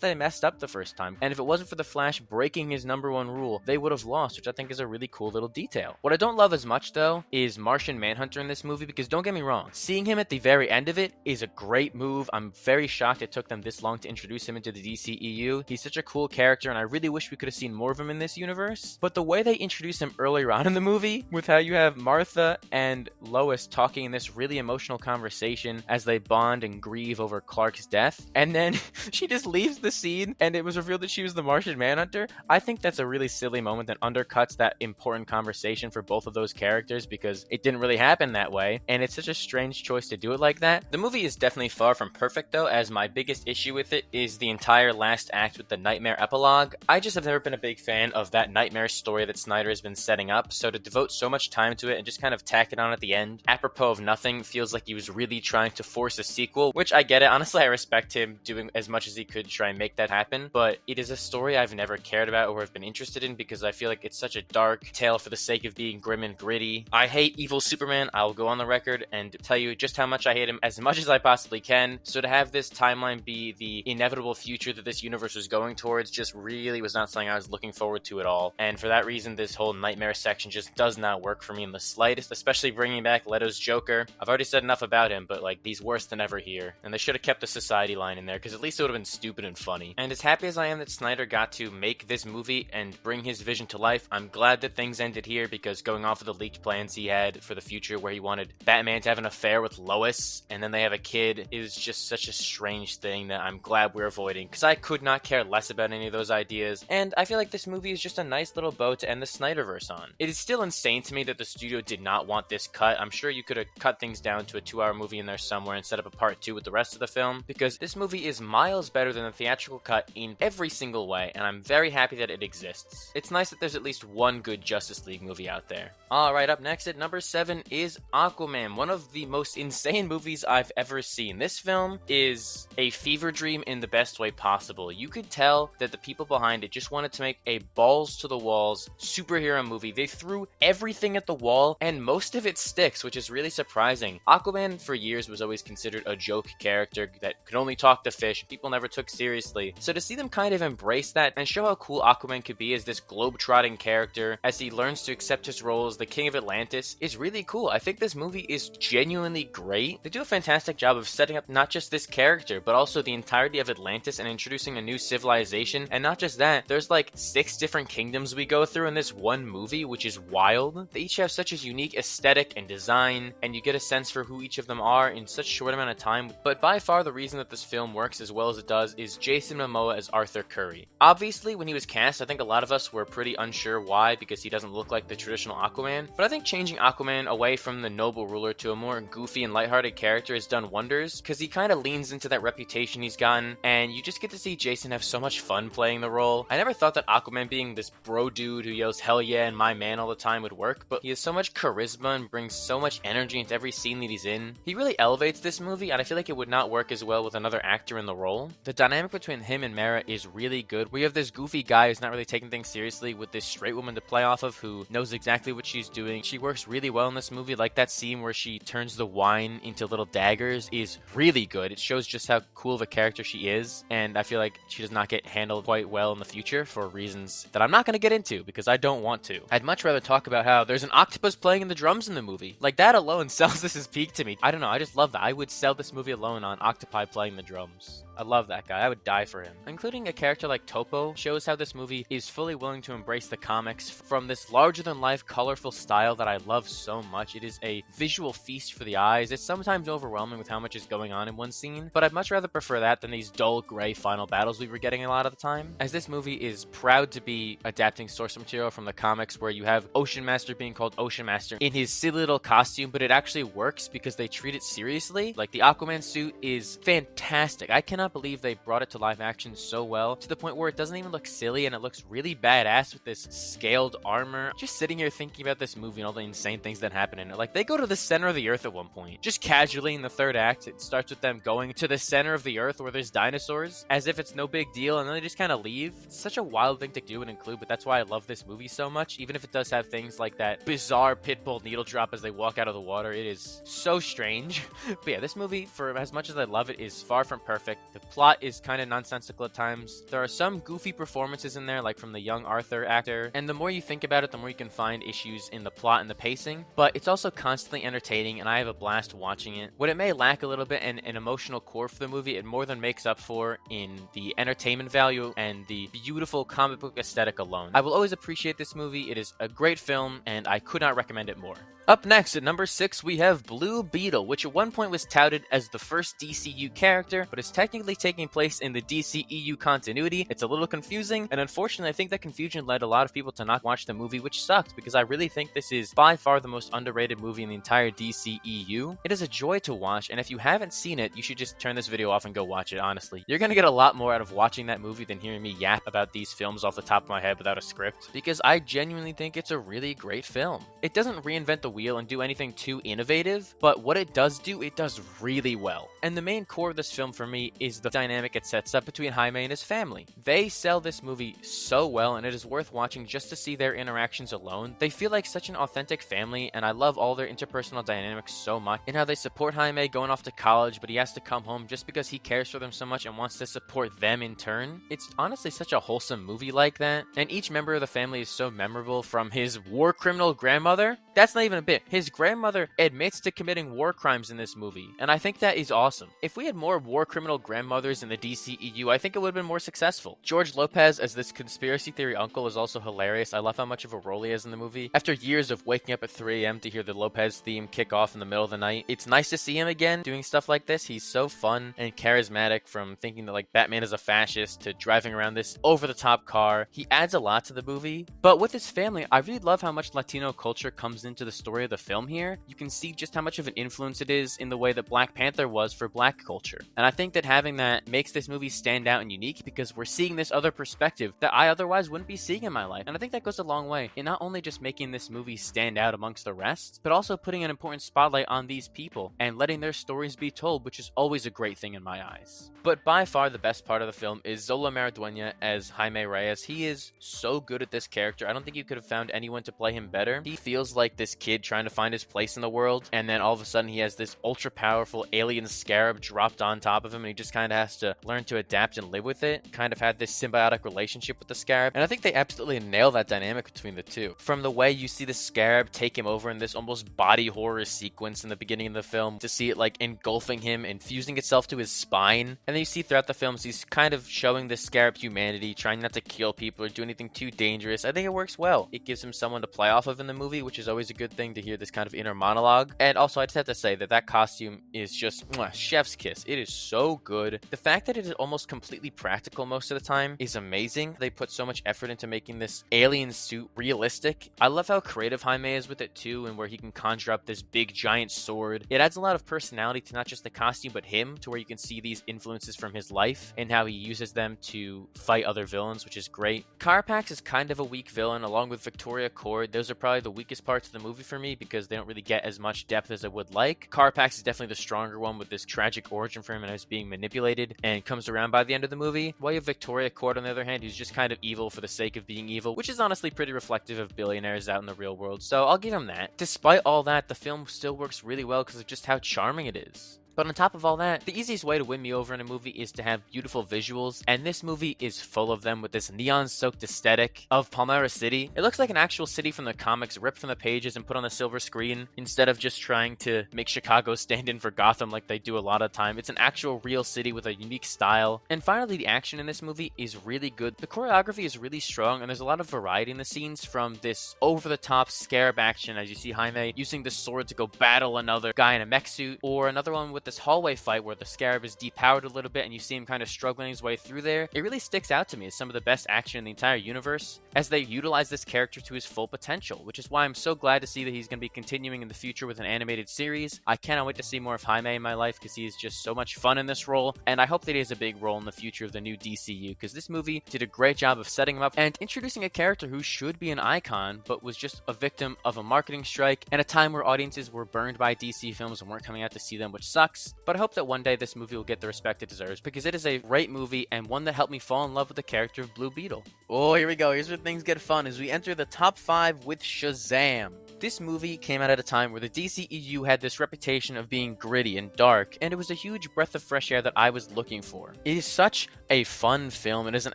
they messed up the first time, and if it wasn't for the Flash breaking his #1 rule, they would have lost, which I think is a really cool little detail. What I don't love as much though is Martian Manhunter in this movie, because don't get me wrong, seeing him at the very end of it is a great move. I'm very shocked it took them this long to introduce him into the DCEU. He's such a cool character, and I really wish we could have seen more of him in this universe. But the way they introduce him earlier on in the movie, with how you have Martha and Lois talking in this really emotional conversation as they bond and grieve over Clark's death, and then she just leaves the scene and it was revealed that she was the Martian Manhunter. I think that's a really silly moment that undercuts that important conversation for both of those characters because it didn't really happen that way, and it's such a strange choice to do it like that. The movie is definitely far from perfect though, as my biggest issue with it is the entire last act with the nightmare epilogue. I just have never been a big fan of that nightmare story that Snyder has been setting up, so to devote so much time to it and just kind of tack it on at the end, apropos of nothing, feels like he was really trying to force a sequel, which I get it. Honestly, I respect him doing as much as he could to try and make that happen, but it is a story I've never cared about or have been interested in because I feel like it's such a dark tale for the sake of being grim and gritty. I hate evil Superman. I'll go on the record and tell you just how much I hate him as much as I possibly can. So to have this timeline be the inevitable future that this universe was going towards just really was not something I was looking forward to at all. And for that reason, this whole nightmare section just does not work for me in the slightest, especially bringing back Leto's Joker. I've already said enough about him, but like he's worse than ever here. And they should have kept the society line in there because at least it would have been stupid and funny. And as happy as I am that Snyder got to make this movie and bring his vision to life, I'm glad that things ended here because going off of the leaked plans he had for the future where he wanted Batman to have an affair with Lois and then they have a kid is just such a strange thing that I'm glad we're avoiding because I could not care less about any of those ideas. And I feel like this movie is just a nice little bow to end the Snyderverse on. It is still insane to me that the studio did not want this cut. I'm sure you could have cut things down to a 2-hour movie in there somewhere and set up a part 2 with the rest of the film because this movie is miles better than the theatrical cut in every single way, and I'm very happy that it exists. It's nice that there's at least one good Justice League movie out there. Alright, up next at number 7 is Aquaman, one of the most insane movies I've ever seen. This film is a fever dream in the best way possible. You could tell that the people behind it just wanted to make a balls-to-the-walls superhero movie. They threw everything at the wall, and most of it sticks, which is really surprising. Aquaman, for years, was always considered a joke character that could only talk to fish, and people never took seriously. So to see them kind of embrace that and show how cool Aquaman could be as this globe-trotting character, as he learns to accept his role as the King of Atlantis, is really cool. I think this movie is genuinely great. They do a fantastic job of setting up not just this character, but also the entirety of Atlantis and introducing a new civilization. And not just that, there's like 6 different kingdoms we go through in this one movie, which is wild. They each have such a unique aesthetic and design, and you get a sense for who each of them are in such a short amount of time. But by far the reason that this film works as well as it does is Jason Momoa as Arthur Curry. Obviously, when he was cast, I think a lot of us were pretty unsure why, because he doesn't look like the traditional Aquaman. But I think changing Aquaman away from the noble ruler to a more goofy and lighthearted character has done wonders, because he kind of leans into that reputation he's gotten, and you just get to see Jason have so much fun playing the role. I never thought that Aquaman being this bro dude who yells hell yeah and my man all the time would work, but he has so much charisma and brings so much energy into every scene that he's in. He really elevates this movie, and I feel like it would not work as well with another actor in the role. The dynamic between him and Mara is really good. We have this goofy guy who's not really taking things seriously with this straight woman to play off of who knows exactly what she's doing. She works really well in this movie. Like that scene where she turns the wine into little daggers is really good. It shows just how cool of a character she is, and I feel like she does not get handled quite well in the future for reasons that I'm not going to get into because I don't want to. I'd much rather talk about how there's an octopus playing in the drums in the movie. Like that alone sells this as peak to me. I don't know, I just love that. I would sell this movie alone on octopi playing the drums. I love that guy. I would die for him. Including a character like Topo shows how this movie is fully willing to embrace the comics from this larger-than-life, colorful style that I love so much. It is a visual feast for the eyes. It's sometimes overwhelming with how much is going on in one scene, but I'd much rather prefer that than these dull, gray final battles we were getting a lot of the time. As this movie is proud to be adapting source material from the comics where you have Ocean Master being called Ocean Master in his silly little costume, but it actually works because they treat it seriously. Like the Aquaman suit is fantastic. I cannot believe they brought it to live action so well to the point where it doesn't even look silly and it looks really badass with this scaled armor. Just sitting here thinking about this movie and all the insane things that happen in it. Like they go to the center of the earth at one point. Just casually in the third act, it starts with them going to the center of the earth where there's dinosaurs as if it's no big deal, and then they just kind of leave. It's such a wild thing to do and include, but that's why I love this movie so much. Even if it does have things like that bizarre pitbull needle drop as they walk out of the water, it is so strange. But yeah, this movie, for as much as I love it, is far from perfect. The plot is kind of nonsensical at times. There are some goofy performances in there, like from the young Arthur actor, and the more you think about it, the more you can find issues in the plot and the pacing, but it's also constantly entertaining, and I have a blast watching it. What it may lack a little bit in an emotional core for the movie, it more than makes up for in the entertainment value and the beautiful comic book aesthetic alone. I will always appreciate this movie. It is a great film, and I could not recommend it more. Up next, at number 6, we have Blue Beetle, which at one point was touted as the first DCU character, but is technically taking place in the DCEU continuity. It's a little confusing, and unfortunately, I think that confusion led a lot of people to not watch the movie, which sucked, because I really think this is by far the most underrated movie in the entire DCEU. It is a joy to watch, and if you haven't seen it, you should just turn this video off and go watch it, honestly. You're gonna get a lot more out of watching that movie than hearing me yap about these films off the top of my head without a script, because I genuinely think it's a really great film. It doesn't reinvent the wheel and do anything too innovative, but what it does do, it does really well. And the main core of this film for me is the dynamic it sets up between Jaime and his family. They sell this movie so well, and it is worth watching just to see their interactions alone. They feel like such an authentic family, and I love all their interpersonal dynamics so much, and how they support Jaime going off to college, but he has to come home just because he cares for them so much and wants to support them in turn. It's honestly such a wholesome movie like that, and each member of the family is so memorable, from his war criminal grandmother. That's not even a bit. His grandmother admits to committing war crimes in this movie, and I think that is awesome. If we had more war criminal grandmothers in the DCEU, I think it would have been more successful. George Lopez as this conspiracy theory uncle is also hilarious. I love how much of a role he has in the movie. After years of waking up at 3 a.m. to hear the Lopez theme kick off in the middle of the night, it's nice to see him again doing stuff like this. He's so fun and charismatic, from thinking that like Batman is a fascist to driving around this over-the-top car. He adds a lot to the movie, but with his family, I really love how much Latino culture comes into the story of the film here. You can see just how much of an influence it is in the way that Black Panther was for Black culture. And I think that having that makes this movie stand out and unique, because we're seeing this other perspective that I otherwise wouldn't be seeing in my life. And I think that goes a long way in not only just making this movie stand out amongst the rest, but also putting an important spotlight on these people and letting their stories be told, which is always a great thing in my eyes. But by far the best part of the film is Zola Maridueña as Jaime Reyes. He is so good at this character. I don't think you could have found anyone to play him better. He feels like this kid trying to find his place in the world, and then all of a sudden he has this ultra powerful alien scarab dropped on top of him, and he just kind of has to learn to adapt and live with it. Kind of had this symbiotic relationship with the scarab, and I think they absolutely nail that dynamic between the two. From the way you see the scarab take him over in this almost body horror sequence in the beginning of the film, to see it like engulfing him and fusing itself to his spine, and then you see throughout the films he's kind of showing the scarab humanity, trying not to kill people or do anything too dangerous. I think it works well. It gives him someone to play off of in the movie, which is always a good thing to hear, this kind of inner monologue. And also I just have to say that that costume is just chef's kiss. It is so good. The fact that it is almost completely practical most of the time is amazing. They put so much effort into making this alien suit realistic. I love how creative Jaime is with it too, and where he can conjure up this big giant sword. It adds a lot of personality to not just the costume but him, to where you can see these influences from his life and how he uses them to fight other villains, which is great. Carapax is kind of a weak villain, along with Victoria Cord. Those are probably the weakest parts of the movie for me, because they don't really get as much depth as I would like. Carapax is definitely the stronger one, with this tragic origin for him and as being manipulated, and comes around by the end of the movie. While you have Victoria Cord, on the other hand, who's just kind of evil for the sake of being evil, which is honestly pretty reflective of billionaires out in the real world, so I'll give him that. Despite all that, the film still works really well because of just how charming it is. But on top of all that, the easiest way to win me over in a movie is to have beautiful visuals, and this movie is full of them, with this neon-soaked aesthetic of Palmyra City. It looks like an actual city from the comics, ripped from the pages and put on the silver screen, instead of just trying to make Chicago stand in for Gotham like they do a lot of time. It's an actual real city with a unique style. And finally, the action in this movie is really good. The choreography is really strong, and there's a lot of variety in the scenes, from this over-the-top scarab action, as you see Jaime using the sword to go battle another guy in a mech suit, or another one with this hallway fight where the scarab is depowered a little bit and you see him kind of struggling his way through there. It really sticks out to me as some of the best action in the entire universe, as they utilize this character to his full potential, which is why I'm so glad to see that he's going to be continuing in the future with an animated series. I cannot wait to see more of Jaime in my life, because he is just so much fun in this role, and I hope that he has a big role in the future of the new DCU, because this movie did a great job of setting him up and introducing a character who should be an icon, but was just a victim of a marketing strike and a time where audiences were burned by DC films and weren't coming out to see them, which sucks. But I hope that one day this movie will get the respect it deserves, because it is a great movie and one that helped me fall in love with the character of Blue Beetle. Oh, here we go. Here's where things get fun as we enter the top 5 with Shazam. This movie came out at a time where the DCEU had this reputation of being gritty and dark, and it was a huge breath of fresh air that I was looking for. It is such a fun film. It is an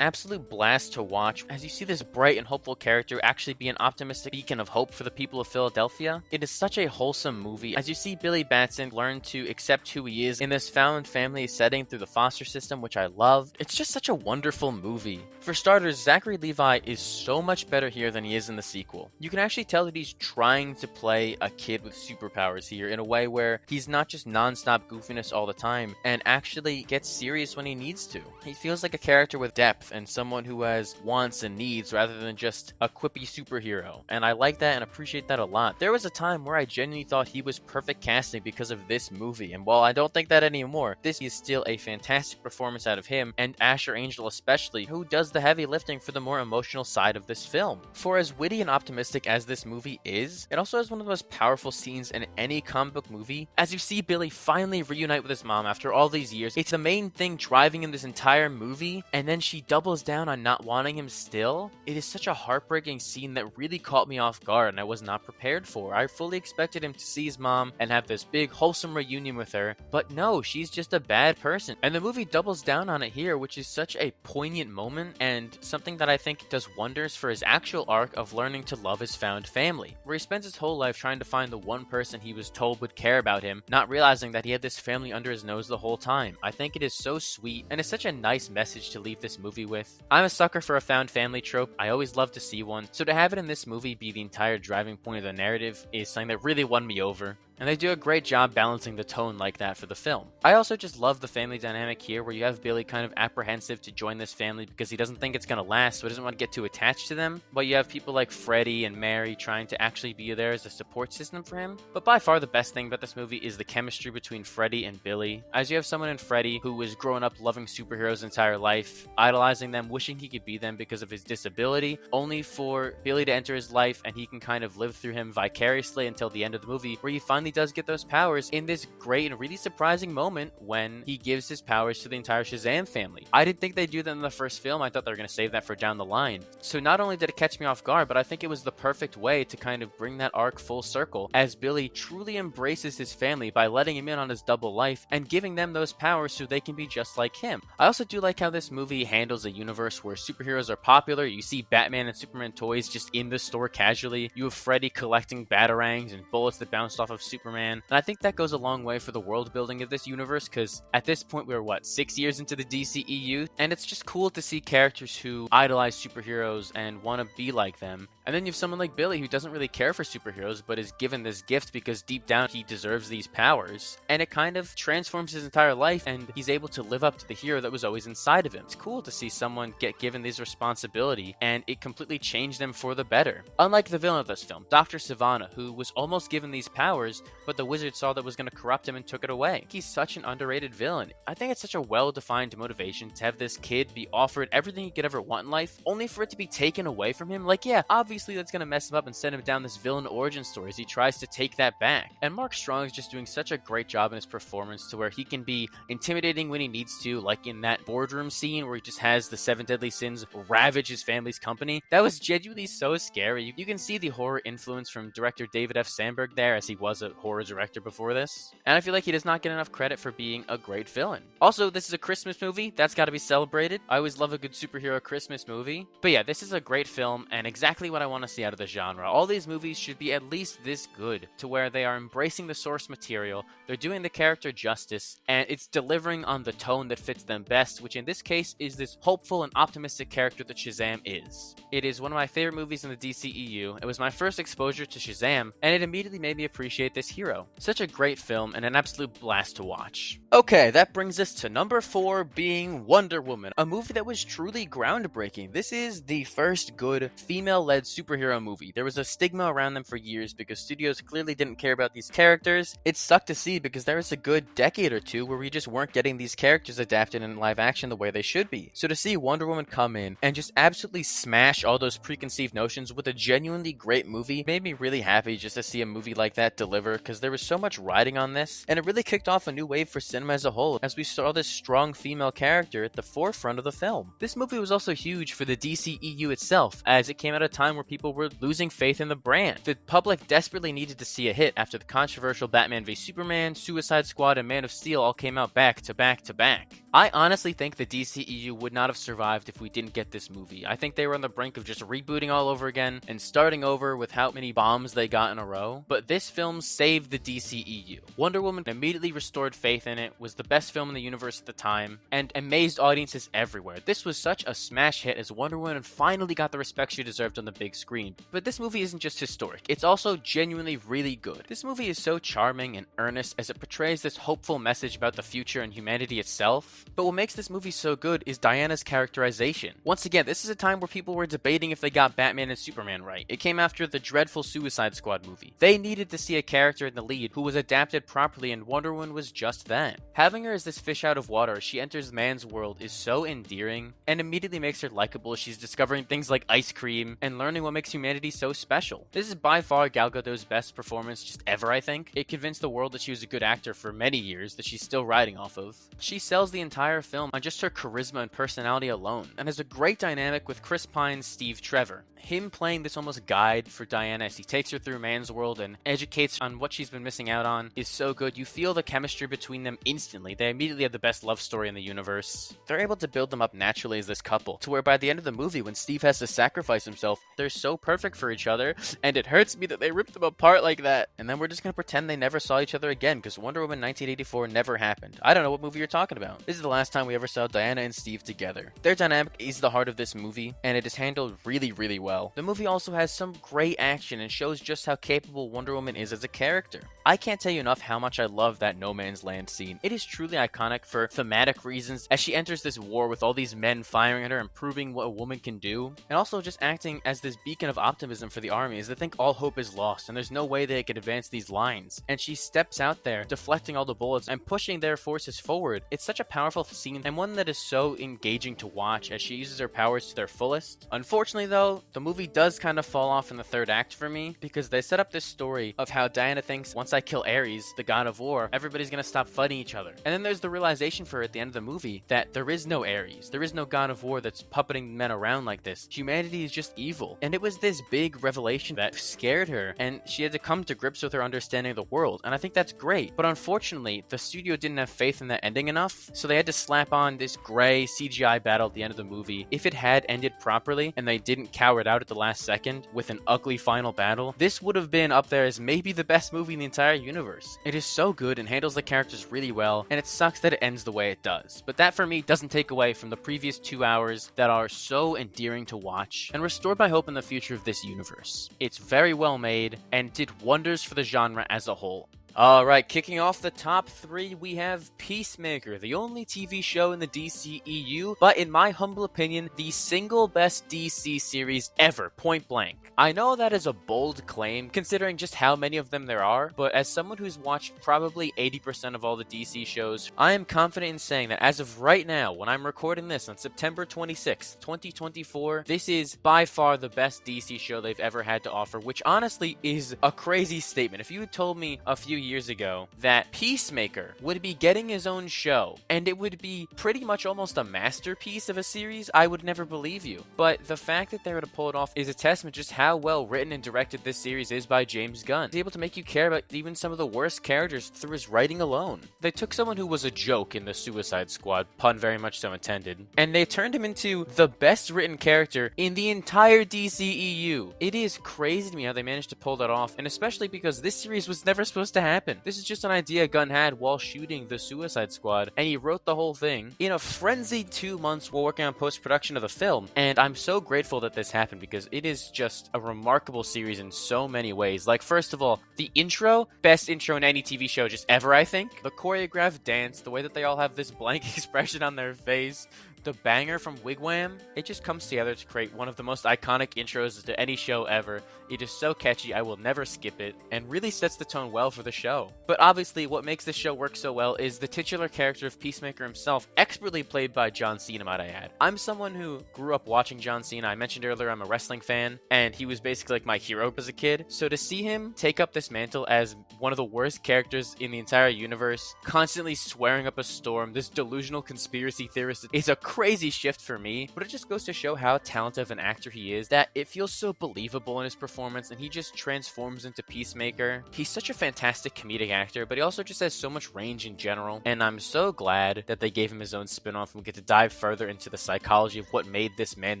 absolute blast to watch as you see this bright and hopeful character actually be an optimistic beacon of hope for the people of Philadelphia. It is such a wholesome movie as you see Billy Batson learn to accept who he is in this found family setting through the foster system, which I love. It's just such a wonderful movie. For starters, Zachary Levi is so much better here than he is in the sequel. You can actually tell that he's trying to play a kid with superpowers here in a way where he's not just non-stop goofiness all the time and actually gets serious when he needs to. He feels like a character with depth and someone who has wants and needs rather than just a quippy superhero, and I like that and appreciate that a lot. There was a time where I genuinely thought he was perfect casting because of this movie, and while I don't think that anymore, this is still a fantastic performance out of him and Asher Angel especially, who does the heavy lifting for the more emotional side of this film. For as witty and optimistic as this movie is, it also has one of the most powerful scenes in any comic book movie. As you see Billy finally reunite with his mom after all these years, it's the main thing driving him this entire movie, and then she doubles down on not wanting him still. It is such a heartbreaking scene that really caught me off guard and I was not prepared for. I fully expected him to see his mom and have this big wholesome reunion with her, but no, she's just a bad person. And the movie doubles down on it here, which is such a poignant moment and something that I think does wonders for his actual arc of learning to love his found family, where he spends his whole life trying to find the one person he was told would care about him, not realizing that he had this family under his nose the whole time. I think it is so sweet, and it's such a nice message to leave this movie with. I'm a sucker for a found family trope. I always love to see one, so to have it in this movie be the entire driving point of the narrative is something that really won me over. And they do a great job balancing the tone like that for the film. I also just love the family dynamic here where you have Billy kind of apprehensive to join this family because he doesn't think it's going to last, so he doesn't want to get too attached to them. But you have people like Freddie and Mary trying to actually be there as a support system for him. But by far the best thing about this movie is the chemistry between Freddie and Billy. As you have someone in Freddie who was growing up loving superheroes his entire life, idolizing them, wishing he could be them because of his disability, only for Billy to enter his life and he can kind of live through him vicariously until the end of the movie, where he finally does get those powers in this great and really surprising moment when he gives his powers to the entire Shazam family. I didn't think they'd do that in the first film. I thought they were going to save that for down the line. So not only did it catch me off guard, but I think it was the perfect way to kind of bring that arc full circle as Billy truly embraces his family by letting him in on his double life and giving them those powers so they can be just like him. I also do like how this movie handles a universe where superheroes are popular. You see Batman and Superman toys just in the store casually. You have Freddy collecting batarangs and bullets that bounced off of Superman. And I think that goes a long way for the world building of this universe, because at this point we're 6 years into the DCEU, and it's just cool to see characters who idolize superheroes and want to be like them. And then you have someone like Billy who doesn't really care for superheroes but is given this gift because deep down he deserves these powers, and it kind of transforms his entire life and he's able to live up to the hero that was always inside of him. It's cool to see someone get given this responsibility and it completely changed them for the better. Unlike the villain of this film, Dr. Sivana, who was almost given these powers but the wizard saw that was going to corrupt him and took it away. He's such an underrated villain. I think it's such a well-defined motivation to have this kid be offered everything he could ever want in life, only for it to be taken away from him. Like, yeah, obviously that's going to mess him up and send him down this villain origin story as he tries to take that back. And Mark Strong is just doing such a great job in his performance to where he can be intimidating when he needs to, like in that boardroom scene where he just has the 7 deadly sins ravage his family's company. That was genuinely so scary. You can see the horror influence from director David F. Sandberg there, as he was a horror director before this. And I feel like he does not get enough credit for being a great villain. Also, this is a Christmas movie. That's got to be celebrated. I always love a good superhero Christmas movie. But yeah, this is a great film and exactly what I want to see out of the genre. All these movies should be at least this good, to where they are embracing the source material, they're doing the character justice, and it's delivering on the tone that fits them best, which in this case is this hopeful and optimistic character that Shazam is. It is one of my favorite movies in the DCEU. It was my first exposure to Shazam, and it immediately made me appreciate this hero. Such a great film and an absolute blast to watch. Okay, that brings us to number 4, being Wonder Woman, a movie that was truly groundbreaking. This is the first good female-led superhero movie. There was a stigma around them for years because studios clearly didn't care about these characters. It sucked to see because there was a good decade or two where we just weren't getting these characters adapted in live action the way they should be. So to see Wonder Woman come in and just absolutely smash all those preconceived notions with a genuinely great movie made me really happy just to see a movie like that deliver because there was so much riding on this, and it really kicked off a new wave for cinema as a whole as we saw this strong female character at the forefront of the film. This movie was also huge for the DCEU itself, as it came at a time where people were losing faith in the brand. The public desperately needed to see a hit after the controversial Batman v Superman, Suicide Squad, and Man of Steel all came out back to back to back. I honestly think the DCEU would not have survived if we didn't get this movie. I think they were on the brink of just rebooting all over again and starting over with how many bombs they got in a row. But this film saved the DCEU. Wonder Woman immediately restored faith in it, was the best film in the universe at the time, and amazed audiences everywhere. This was such a smash hit as Wonder Woman finally got the respect she deserved on the big screen. But this movie isn't just historic, it's also genuinely really good. This movie is so charming and earnest as it portrays this hopeful message about the future and humanity itself. But what makes this movie so good is Diana's characterization. Once again, this is a time where people were debating if they got Batman and Superman right. It came after the dreadful Suicide Squad movie. They needed to see a character in the lead who was adapted properly, and Wonder Woman was just that. Having her as this fish out of water as she enters man's world is so endearing, and immediately makes her likable as she's discovering things like ice cream and learning what makes humanity so special. This is by far Gal Gadot's best performance just ever, I think. It convinced the world that she was a good actor for many years that she's still riding off of. She sells the entire film on just her charisma and personality alone, and has a great dynamic with Chris Pine's Steve Trevor. Him playing this almost guide for Diana as he takes her through man's world and educates on what she's been missing out on is so good. You feel the chemistry between them instantly. They immediately have the best love story in the universe. They're able to build them up naturally as this couple, to where by the end of the movie, when Steve has to sacrifice himself, they're so perfect for each other, and it hurts me that they ripped them apart like that. And then we're just gonna pretend they never saw each other again, because Wonder Woman 1984 never happened. I don't know what movie you're talking about. This is the last time we ever saw Diana and Steve together. Their dynamic is the heart of this movie, and it is handled really, really well. The movie also has some great action and shows just how capable Wonder Woman is as a character. I can't tell you enough how much I love that No Man's Land scene. It is truly iconic for thematic reasons as she enters this war with all these men firing at her and proving what a woman can do, and also just acting as this beacon of optimism for the army as they think all hope is lost and there's no way they could advance these lines. And she steps out there, deflecting all the bullets and pushing their forces forward. It's such a powerful scene and one that is so engaging to watch as she uses her powers to their fullest. Unfortunately though, the movie does kind of fall off in the third act for me, because they set up this story of how Diana thinks once I kill Ares, the god of war, everybody's gonna stop fighting each other. And then there's the realization for her at the end of the movie that there is no Ares, there is no god of war that's puppeting men around like this. Humanity is just evil. And it was this big revelation that scared her, and she had to come to grips with her understanding of the world, and I think that's great. But unfortunately, the studio didn't have faith in that ending enough, so they had to slap on this gray CGI battle at the end of the movie. If it had ended properly, and they didn't cower it out at the last second with an ugly final battle, this would have been up there as maybe the best movie in the entire universe. It is so good and handles the characters really well, and it sucks that it ends the way it does. But that for me doesn't take away from the previous 2 hours that are so endearing to watch and restored my hope in the future of this universe. It's very well made and did wonders for the genre as a whole. Alright, kicking off the top 3, we have Peacemaker, the only TV show in the DCEU, but in my humble opinion, the single best DC series ever, point blank. I know that is a bold claim, considering just how many of them there are, but as someone who's watched probably 80% of all the DC shows, I am confident in saying that as of right now, when I'm recording this on September 26th, 2024, this is by far the best DC show they've ever had to offer, which honestly is a crazy statement. If you had told me a few years ago that Peacemaker would be getting his own show and it would be pretty much almost a masterpiece of a series, I would never believe you. But the fact that they were to pull it off is a testament just how well written and directed this series is by James Gunn. He's able to make you care about even some of the worst characters through his writing alone. They took someone who was a joke in the Suicide Squad, pun very much so intended, and they turned him into the best written character in the entire DCEU. It is crazy to me how they managed to pull that off, and especially because this series was never supposed to happen. This is just an idea Gunn had while shooting the Suicide Squad, and he wrote the whole thing in a frenzied 2 months while working on post-production of the film, and I'm so grateful that this happened because it is just a remarkable series in so many ways. Like, first of all, the intro, best intro in any TV show just ever, I think. The choreographed dance, the way that they all have this blank expression on their face, the banger from Wigwam, it just comes together to create one of the most iconic intros to any show ever. It is so catchy, I will never skip it, and really sets the tone well for the show. But obviously, what makes this show work so well is the titular character of Peacemaker himself, expertly played by John Cena, might I add. I'm someone who grew up watching John Cena. I mentioned earlier I'm a wrestling fan, and he was basically like my hero as a kid. So to see him take up this mantle as one of the worst characters in the entire universe, constantly swearing up a storm, this delusional conspiracy theorist, is a crazy shift for me, but it just goes to show how talented of an actor he is that it feels so believable in his performance, and he just transforms into Peacemaker. He's such a fantastic comedic actor, but he also just has so much range in general, and I'm so glad that they gave him his own spin-off and we get to dive further into the psychology of what made this man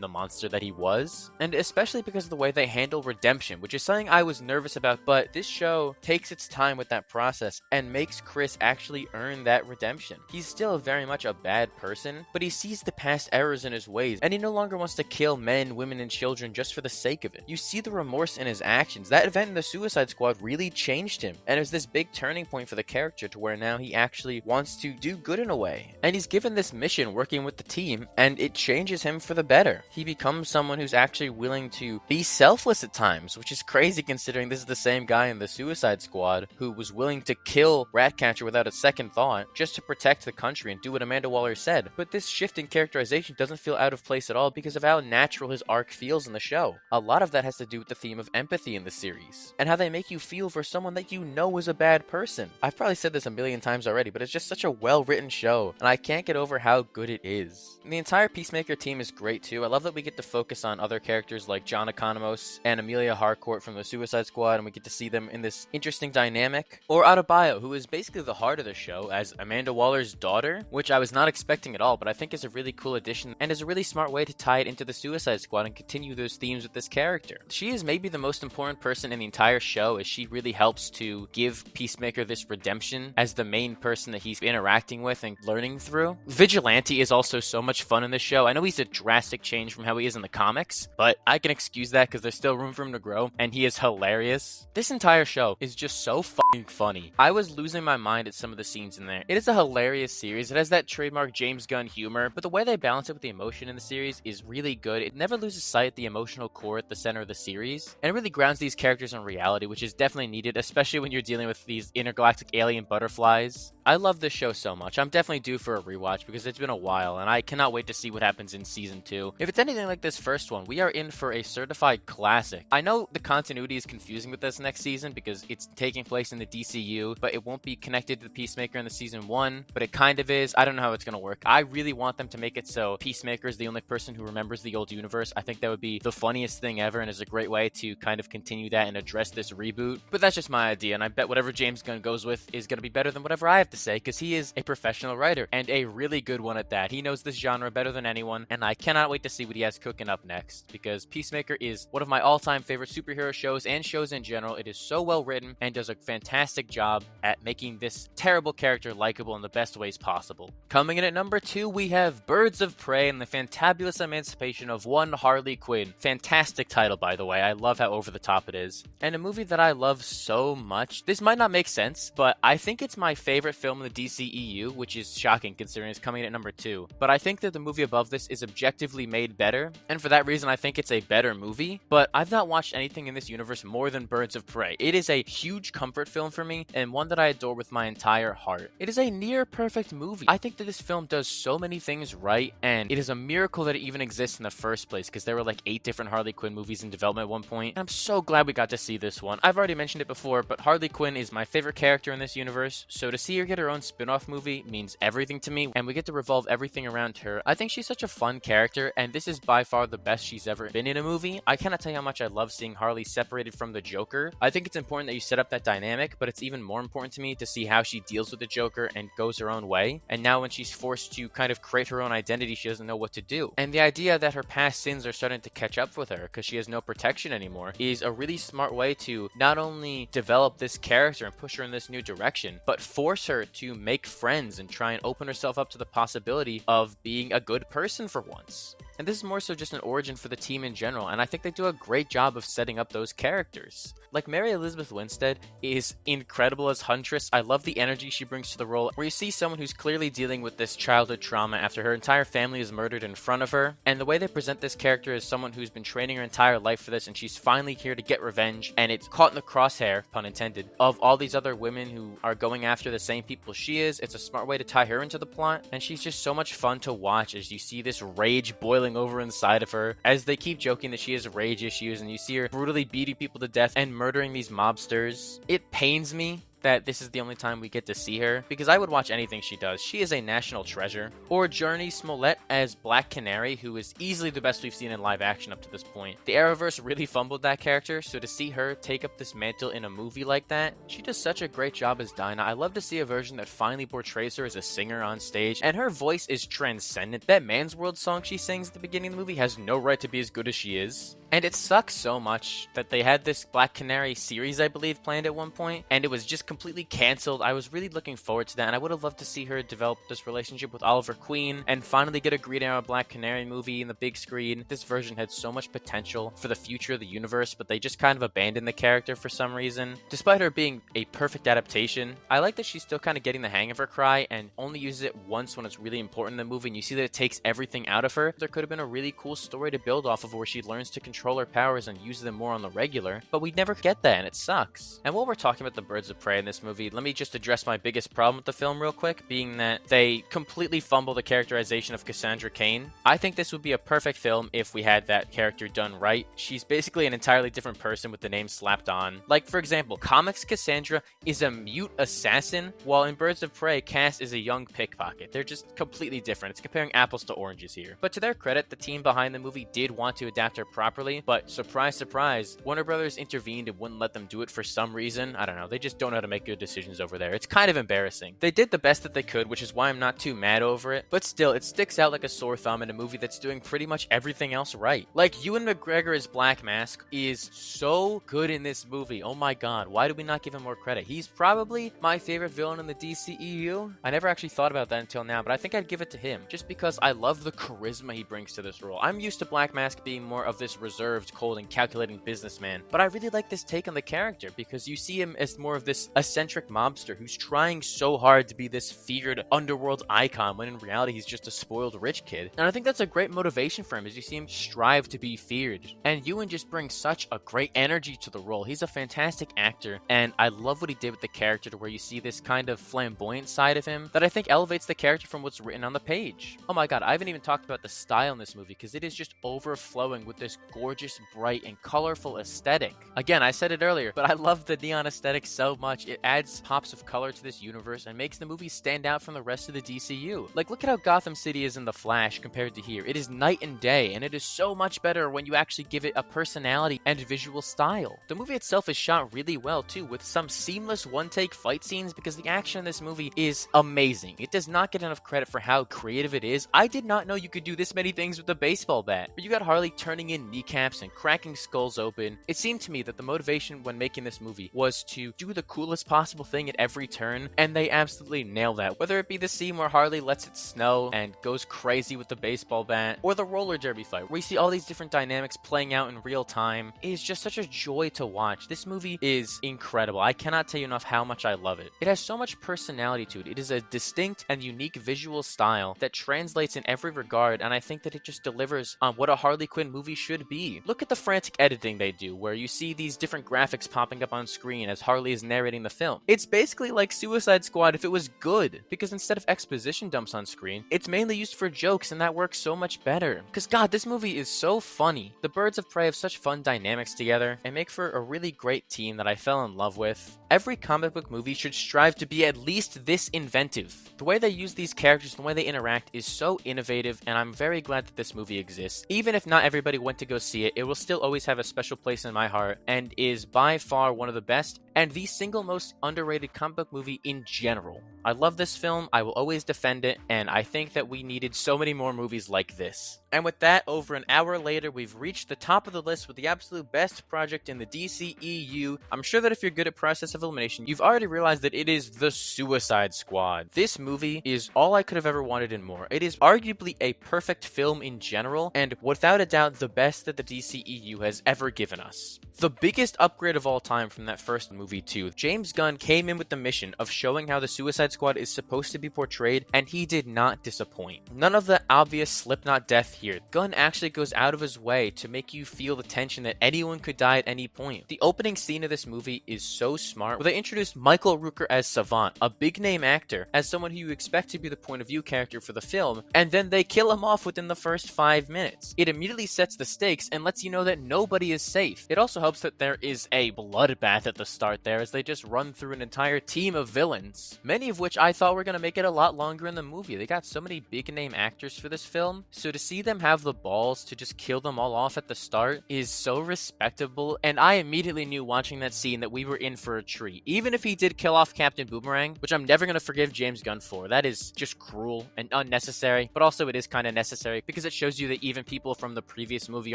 the monster that he was, and especially because of the way they handle redemption, which is something I was nervous about, but this show takes its time with that process and makes Chris actually earn that redemption. He's still very much a bad person, but he sees the past errors in his ways, and he no longer wants to kill men, women, and children just for the sake of it. You see the remorse in his actions. That event in the Suicide Squad really changed him, and it was this big turning point for the character to where now he actually wants to do good in a way. And he's given this mission working with the team, and it changes him for the better. He becomes someone who's actually willing to be selfless at times, which is crazy considering this is the same guy in the Suicide Squad who was willing to kill Ratcatcher without a second thought just to protect the country and do what Amanda Waller said. But this shift in characterization doesn't feel out of place at all because of how natural his arc feels in the show. A lot of that has to do with the theme of empathy in the series and how they make you feel for someone that you know is a bad person. I've probably said this a million times already, but it's just such a well-written show, and I can't get over how good it is. And the entire Peacemaker team is great too. I love that we get to focus on other characters like John Economos and Amelia Harcourt from the Suicide Squad, and we get to see them in this interesting dynamic. Or Adebayo, who is basically the heart of the show as Amanda Waller's daughter, which I was not expecting at all, but I think is a really cool addition and is a really smart way to tie it into the Suicide Squad and continue those themes with this character. She is maybe the most important person in the entire show, as she really helps to give Peacemaker this redemption as the main person that he's interacting with and learning through. Vigilante is also so much fun in this show. I know he's a drastic change from how he is in the comics, but I can excuse that because there's still room for him to grow, and he is hilarious. This entire show is just so fucking funny. I was losing my mind at some of the scenes in there. It is a hilarious series. It has that trademark James Gunn humor, but the way they balance it with the emotion in the series is really good. It never loses sight of the emotional core at the center of the series, and it really grounds these characters in reality, which is definitely needed, especially when you're dealing with these intergalactic alien butterflies. I love this show so much. I'm definitely due for a rewatch because it's been a while, and I cannot wait to see what happens in season 2. If it's anything like this first one, we are in for a certified classic. I know the continuity is confusing with this next season because it's taking place in the DCEU, but it won't be connected to the Peacemaker in the season 1, but it kind of is. I don't know how it's going to work. I really want them to make it so Peacemaker is the only person who remembers the old universe. I think that would be the funniest thing ever and is a great way to kind of continue that and address this reboot. But that's just my idea, and I bet whatever James Gunn goes with is going to be better than whatever I have to say because he is a professional writer and a really good one at that. He knows this genre better than anyone, and I cannot wait to see what he has cooking up next because Peacemaker is one of my all-time favorite superhero shows and shows in general. It is so well written and does a fantastic job at making this terrible character likable in the best ways possible. Coming in at number 2, we have Birds of Prey and the Fantabulous Emancipation of One Harley Quinn. Fantastic title, by the way. I love how over the top it is. And a movie that I love so much. This might not make sense, but I think it's my favorite film in the DCEU, which is shocking considering it's coming in at number 2. But I think that the movie above this is objectively made better, and for that reason I think it's a better movie. But I've not watched anything in this universe more than Birds of Prey. It is a huge comfort film for me, and one that I adore with my entire heart. It is a near perfect movie. I think that this film does so many things right, and it is a miracle that it even exists in the first place, because there were like 8 different Harley Quinn movies in development at one point, and I'm so glad we got to see this one. I've already mentioned it before, but Harley Quinn is my favorite character in this universe, so to see her get her own spin-off movie means everything to me, and we get to revolve everything around her. I think she's such a fun character, and this is by far the best she's ever been in a movie. I cannot tell you how much I love seeing Harley separated from the Joker. I think it's important that you set up that dynamic, but it's even more important to me to see how she deals with the Joker and goes her own way. And now when she's forced to kind of create her own identity, she doesn't know what to do. And the idea that her past sins are starting to catch up with her because she has no protection anymore is a really smart way to not only develop this character and push her in this new direction, but force her to make friends and try and open herself up to the possibility of being a good person for once. And this is more so just an origin for the team in general, and I think they do a great job of setting up those characters. Like, Mary Elizabeth Winstead is incredible as Huntress. I love the energy she brings to the role, where you see someone who's clearly dealing with this childhood trauma after her entire family is murdered in front of her, and the way they present this character as someone who's been training her entire life for this, and she's finally here to get revenge, and it's caught in the crosshair, pun intended, of all these other women who are going after the same people she is. It's a smart way to tie her into the plot, and she's just so much fun to watch as you see this rage boiling over inside of her, as they keep joking that she has rage issues, and you see her brutally beating people to death and murdering these mobsters. It pains me that this is the only time we get to see her, because I would watch anything she does. She is a national treasure. Or Journey Smollett as Black Canary, who is easily the best we've seen in live action up to this point. The Arrowverse really fumbled that character, so to see her take up this mantle in a movie like that, she does such a great job as Dinah. I love to see a version that finally portrays her as a singer on stage, and her voice is transcendent. That Man's World song she sings at the beginning of the movie has no right to be as good as she is. And it sucks so much that they had this Black Canary series, I believe, planned at one point, and it was just completely canceled. I was really looking forward to that, and I would have loved to see her develop this relationship with Oliver Queen and finally get a Green Arrow Black Canary movie in the big screen. This version had so much potential for the future of the universe, but they just kind of abandoned the character for some reason. Despite her being a perfect adaptation, I like that she's still kind of getting the hang of her cry and only uses it once when it's really important in the movie, and you see that it takes everything out of her. There could have been a really cool story to build off of where she learns to control her powers and use them more on the regular, but we never get that, and it sucks. And while we're talking about the Birds of Prey in this movie, let me just address my biggest problem with the film real quick, being that they completely fumble the characterization of Cassandra Cain. I think this would be a perfect film if we had that character done right. She's basically an entirely different person with the name slapped on. Like, for example, comics Cassandra is a mute assassin, while in Birds of Prey, Cass is a young pickpocket. They're just completely different. It's comparing apples to oranges here. But to their credit, the team behind the movie did want to adapt her properly, but surprise, surprise, Warner Brothers intervened and wouldn't let them do it for some reason. I don't know. They just don't know how to make good decisions over there. It's kind of embarrassing. They did the best that they could, which is why I'm not too mad over it, but still, it sticks out like a sore thumb in a movie that's doing pretty much everything else right. Like, Ewan McGregor as Black Mask is so good in this movie. Oh my god, why do we not give him more credit? He's probably my favorite villain in the DCEU. I never actually thought about that until now, but I think I'd give it to him, just because I love the charisma he brings to this role. I'm used to Black Mask being more of this reserved, cold, and calculating businessman, but I really like this take on the character, because you see him as more of this eccentric mobster who's trying so hard to be this feared underworld icon, when in reality he's just a spoiled rich kid. And I think that's a great motivation for him, as you see him strive to be feared. And Ewan just brings such a great energy to the role. He's a fantastic actor, and I love what he did with the character, to where you see this kind of flamboyant side of him that I think elevates the character from what's written on the page. Oh my god, I haven't even talked about the style in this movie, because it is just overflowing with this gorgeous, bright, and colorful aesthetic. Again, I said it earlier, but I love the neon aesthetic so much. It adds pops of color to this universe and makes the movie stand out from the rest of the DCU. Like, look at how Gotham City is in The Flash compared to here. It is night and day, and it is so much better when you actually give it a personality and visual style. The movie itself is shot really well too, with some seamless one-take fight scenes, because the action in this movie is amazing. It does not get enough credit for how creative it is. I did not know you could do this many things with a baseball bat. But you got Harley turning in kneecaps and cracking skulls open. It seemed to me that the motivation when making this movie was to do the coolest possible thing at every turn, and they absolutely nail that. Whether it be the scene where Harley lets it snow and goes crazy with the baseball bat, or the roller derby fight, where you see all these different dynamics playing out in real time, it is just such a joy to watch. This movie is incredible. I cannot tell you enough how much I love it. It has so much personality to it. It is a distinct and unique visual style that translates in every regard, and I think that it just delivers on what a Harley Quinn movie should be. Look at the frantic editing they do, where you see these different graphics popping up on screen as Harley is narrating the film. It's basically like Suicide Squad if it was good, because instead of exposition dumps on screen, it's mainly used for jokes, and that works so much better. Because god, this movie is so funny. The Birds of Prey have such fun dynamics together, and make for a really great team that I fell in love with. Every comic book movie should strive to be at least this inventive. The way they use these characters, the way they interact is so innovative, and I'm very glad that this movie exists. Even if not everybody went to go see it, it will still always have a special place in my heart, and is by far one of the best and the single most underrated comic book movie in general. I love this film, I will always defend it, and I think that we needed so many more movies like this. And with that, over an hour later, we've reached the top of the list with the absolute best project in the DCEU. I'm sure that if you're good at process of elimination, you've already realized that it is The Suicide Squad. This movie is all I could have ever wanted and more. It is arguably a perfect film in general, and without a doubt, the best that the DCEU has ever given us. The biggest upgrade of all time from that first movie too. James Gunn came in with the mission of showing how the Suicide Squad is supposed to be portrayed, and he did not disappoint. None of the obvious Slipknot death here. Gunn actually goes out of his way to make you feel the tension that anyone could die at any point. The opening scene of this movie is so smart, where they introduced Michael Rooker as Savant, a big name actor, as someone who you expect to be the point of view character for the film, and then they kill him off within the first 5 minutes. It immediately sets the stakes and lets you know that nobody is safe. It also helps that there is a bloodbath at the start there, as they just run through an entire team of villains, many of which I thought were going to make it a lot longer in the movie. They got so many big name actors for this film, so to see them have the balls to just kill them all off at the start is so respectable, and I immediately knew watching that scene that we were in for a treat. Even if he did kill off Captain Boomerang, which I'm never going to forgive James Gunn for, that is just cruel and unnecessary, but also it is kind of necessary because it shows you that even people from the previous movie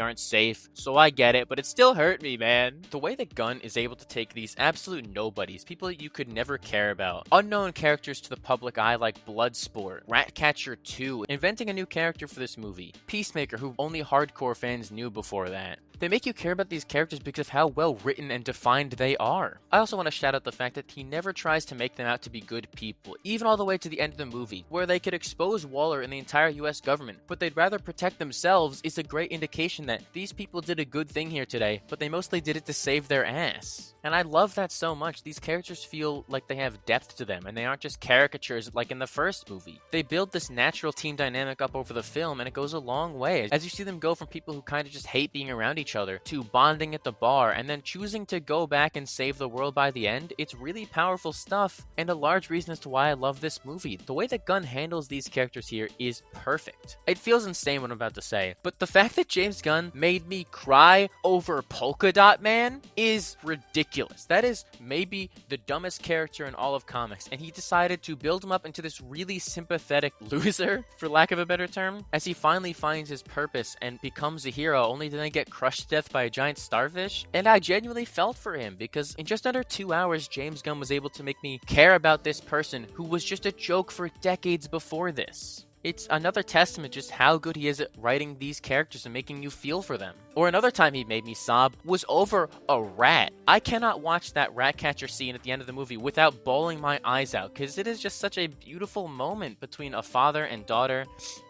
aren't safe, so I get it, but it still hurt me, man. The way that Gunn is able to take these absolute nobodies, people that you could never care about, unknown characters to the public eye like Bloodsport, Ratcatcher 2, inventing a new character for this movie, Peacemaker, who only hardcore fans knew before that. They make you care about these characters because of how well written and defined they are. I also want to shout out the fact that he never tries to make them out to be good people, even all the way to the end of the movie, where they could expose Waller and the entire US government, but they'd rather protect themselves is a great indication that these people did a good thing here today, but they mostly did it to save their ass. And I love that so much. These characters feel like they have depth to them, and they aren't just caricatures like in the first movie. They build this natural team dynamic up over the film, and it goes a long way, as you see them go from people who kind of just hate being around each other to bonding at the bar, and then choosing to go back and save the world by the end. It's really powerful stuff, and a large reason as to why I love this movie. The way that Gunn handles these characters here is perfect. It feels insane what I'm about to say, but the fact that James Gunn made me cry over Polka Dot Man is ridiculous. That is maybe the dumbest character in all of comics, and he decided to build him up into this really sympathetic loser, for lack of a better term, as he finally finds his purpose and becomes a hero, only to then get crushed to death by a giant starfish. And I genuinely felt for him, because in just under 2 hours, James Gunn was able to make me care about this person who was just a joke for decades before this. It's another testament just how good he is at writing these characters and making you feel for them. Or another time he made me sob was over a rat. I cannot watch that Ratcatcher scene at the end of the movie without bawling my eyes out, because it is just such a beautiful moment between a father and daughter,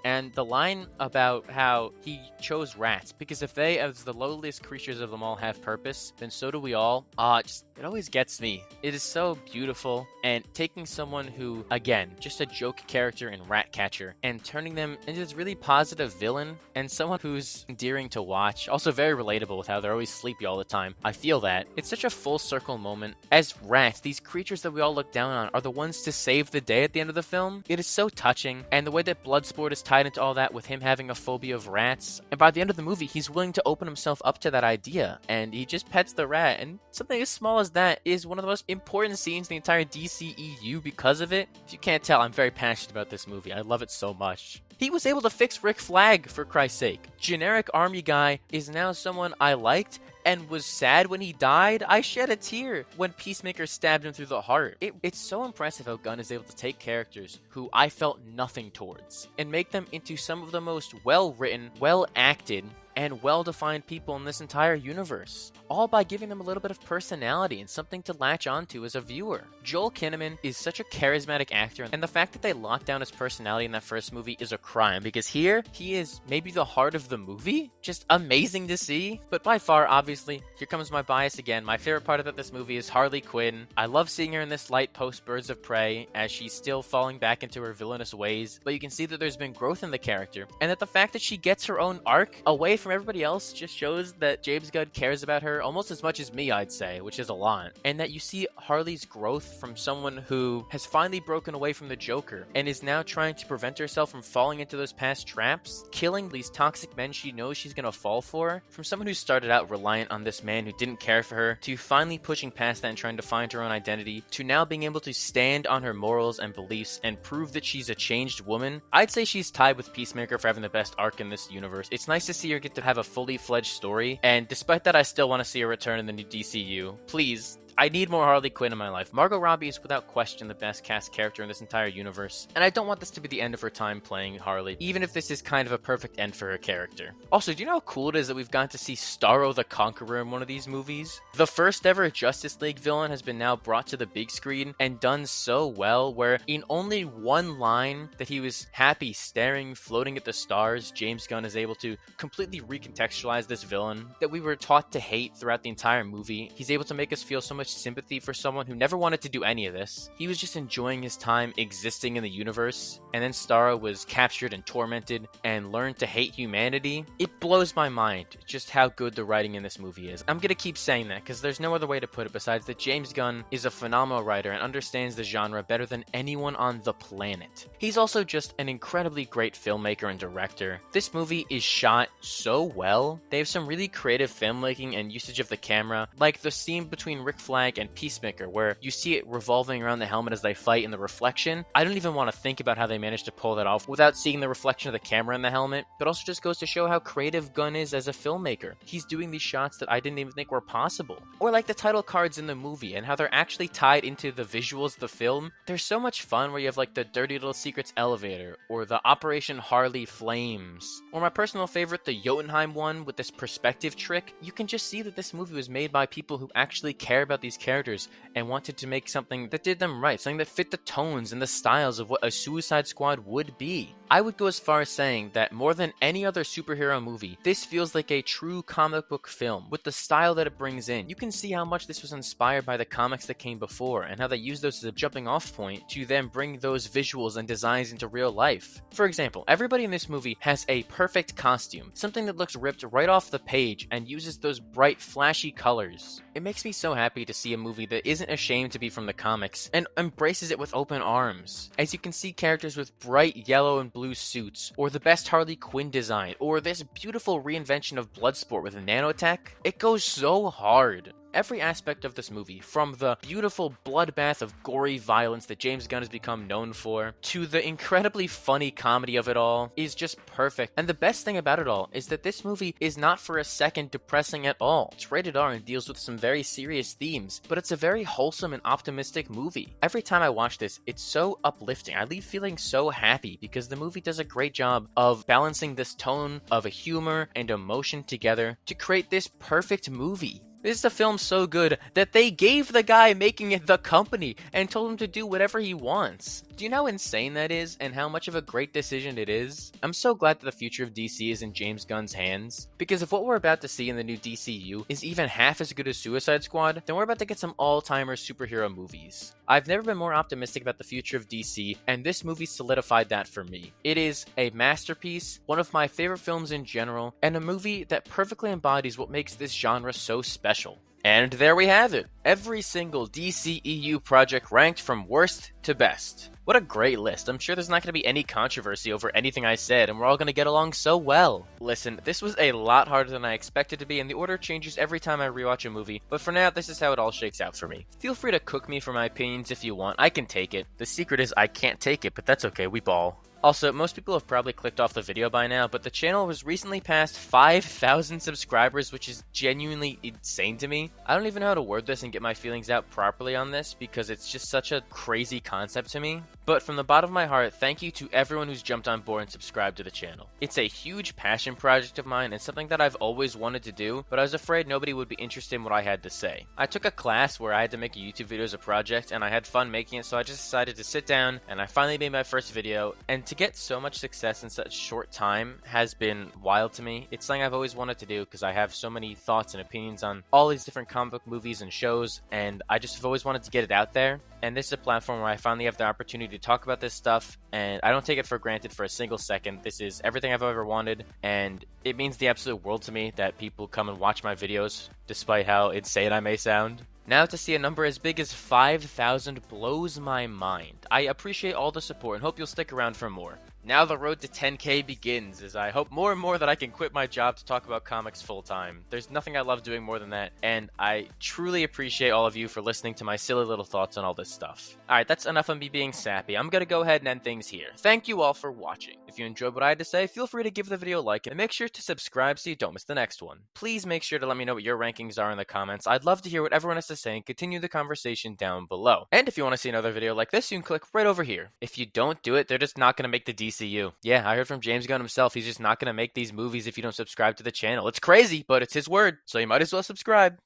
and the line about how he chose rats, because if they, as the lowliest creatures of them all, have purpose, then so do we all. It always gets me. It is so beautiful, and taking someone who, again, just a joke character in Ratcatcher, and turning them into this really positive villain, and someone who's endearing to watch, also very relatable with how they're always sleepy all the time. I feel that. It's such a full circle moment. As rats, these creatures that we all look down on are the ones to save the day at the end of the film. It is so touching, and the way that Bloodsport is tied into all that with him having a phobia of rats, and by the end of the movie, he's willing to open himself up to that idea, and he just pets the rat, and something as small as that is one of the most important scenes in the entire DCEU because of it. If you can't tell, I'm very passionate about this movie. I love it so much. He was able to fix Rick Flag, for Christ's sake. Generic army guy is now someone I liked and was sad when he died. I shed a tear when Peacemaker stabbed him through the heart. It's so impressive how Gunn is able to take characters who I felt nothing towards and make them into some of the most well-written, well-acted, and well-defined people in this entire universe, all by giving them a little bit of personality and something to latch onto as a viewer. Joel Kinnaman is such a charismatic actor, and the fact that they locked down his personality in that first movie is a crime, because here, he is maybe the heart of the movie. Just amazing to see. But by far, obviously, here comes my bias again. My favorite part about this movie is Harley Quinn. I love seeing her in this light post Birds of Prey, as she's still falling back into her villainous ways, but you can see that there's been growth in the character, and that the fact that she gets her own arc away from everybody else just shows that James Gunn cares about her almost as much as me, I'd say, which is a lot. And that you see Harley's growth from someone who has finally broken away from the Joker and is now trying to prevent herself from falling into those past traps, killing these toxic men she knows she's gonna fall for, from someone who started out reliant on this man who didn't care for her, to finally pushing past that and trying to find her own identity, to now being able to stand on her morals and beliefs and prove that she's a changed woman. I'd say she's tied with Peacemaker for having the best arc in this universe. It's nice to see her get to have a fully fledged story, and despite that, I still want to see her return in the new DCU. Please, I need more Harley Quinn in my life. Margot Robbie is without question the best cast character in this entire universe, and I don't want this to be the end of her time playing Harley, even if this is kind of a perfect end for her character. Also, do you know how cool it is that we've gotten to see Starro the Conqueror in one of these movies? The first ever Justice League villain has been now brought to the big screen and done so well, where in only one line that he was happy staring, floating at the stars, James Gunn is able to completely recontextualize this villain that we were taught to hate throughout the entire movie. He's able to make us feel so much sympathy for someone who never wanted to do any of this. He was just enjoying his time existing in the universe, and then Starro was captured and tormented and learned to hate humanity. It blows my mind just how good the writing in this movie is. I'm gonna keep saying that because there's no other way to put it besides that James Gunn is a phenomenal writer and understands the genre better than anyone on the planet. He's also just an incredibly great filmmaker and director. This movie is shot so well. They have some really creative filmmaking and usage of the camera, like the scene between Rick Flag and Peacemaker, where you see it revolving around the helmet as they fight in the reflection. I don't even want to think about how they managed to pull that off without seeing the reflection of the camera in the helmet, but also just goes to show how creative Gunn is as a filmmaker. He's doing these shots that I didn't even think were possible. Or like the title cards in the movie and how they're actually tied into the visuals of the film. There's so much fun where you have like the Dirty Little Secrets elevator, or the Operation Harley Flames, or my personal favorite, the Jotunheim one with this perspective trick. You can just see that this movie was made by people who actually care about these characters and wanted to make something that did them right, something that fit the tones and the styles of what a Suicide Squad would be. I would go as far as saying that more than any other superhero movie, this feels like a true comic book film with the style that it brings in. You can see how much this was inspired by the comics that came before and how they used those as a jumping off point to then bring those visuals and designs into real life. For example, everybody in this movie has a perfect costume, something that looks ripped right off the page and uses those bright, flashy colors. It makes me so happy to see a movie that isn't ashamed to be from the comics and embraces it with open arms. As you can see characters with bright yellow and blue suits, or the best Harley Quinn design, or this beautiful reinvention of Bloodsport with nanotech. It goes so hard. Every aspect of this movie, from the beautiful bloodbath of gory violence that James Gunn has become known for, to the incredibly funny comedy of it all, is just perfect. And the best thing about it all is that this movie is not for a second depressing at all. It's rated R and deals with some very serious themes, but it's a very wholesome and optimistic movie. Every time I watch this, it's so uplifting. I leave feeling so happy because the movie does a great job of balancing this tone of a humor and emotion together to create this perfect movie. This is a film so good that they gave the guy making it the company and told him to do whatever he wants. Do you know how insane that is and how much of a great decision it is? I'm so glad that the future of DC is in James Gunn's hands, because if what we're about to see in the new DCU is even half as good as Suicide Squad, then we're about to get some all-timer superhero movies. I've never been more optimistic about the future of DC, and this movie solidified that for me. It is a masterpiece, one of my favorite films in general, and a movie that perfectly embodies what makes this genre so special. And there we have it. Every single DCEU project ranked from worst to best. What a great list. I'm sure there's not going to be any controversy over anything I said, and we're all going to get along so well. Listen, this was a lot harder than I expected to be, and the order changes every time I rewatch a movie, but for now, this is how it all shakes out for me. Feel free to cook me for my opinions if you want. I can take it. The secret is I can't take it, but that's okay. We ball. Also, most people have probably clicked off the video by now, but the channel was recently past 5,000 subscribers, which is genuinely insane to me. I don't even know how to word this and get my feelings out properly on this because it's just such a crazy concept to me. But from the bottom of my heart, thank you to everyone who's jumped on board and subscribed to the channel. It's a huge passion project of mine and something that I've always wanted to do, but I was afraid nobody would be interested in what I had to say. I took a class where I had to make a YouTube video as a project, and I had fun making it, so I just decided to sit down, and I finally made my first video, and to get so much success in such short time has been wild to me. It's something I've always wanted to do because I have so many thoughts and opinions on all these different comic book movies and shows, and I just have always wanted to get it out there. And this is a platform where I finally have the opportunity to talk about this stuff and I don't take it for granted for a single second. This is everything I've ever wanted, and it means the absolute world to me that people come and watch my videos, despite how insane I may sound. Now to see a number as big as 5,000 blows my mind. I appreciate all the support and hope you'll stick around for more. Now the road to 10K begins, as I hope more and more that I can quit my job to talk about comics full time. There's nothing I love doing more than that, and I truly appreciate all of you for listening to my silly little thoughts on all this stuff. Alright, that's enough of me being sappy. I'm gonna go ahead and end things here. Thank you all for watching. If you enjoyed what I had to say, feel free to give the video a like, and make sure to subscribe so you don't miss the next one. Please make sure to let me know what your rankings are in the comments. I'd love to hear what everyone has to say and continue the conversation down below. And if you want to see another video like this, you can click right over here. If you don't do it, they're just not gonna make the DCEU. Yeah, I heard from James Gunn himself, he's just not going to make these movies if you don't subscribe to the channel. It's crazy, but it's his word, so you might as well subscribe.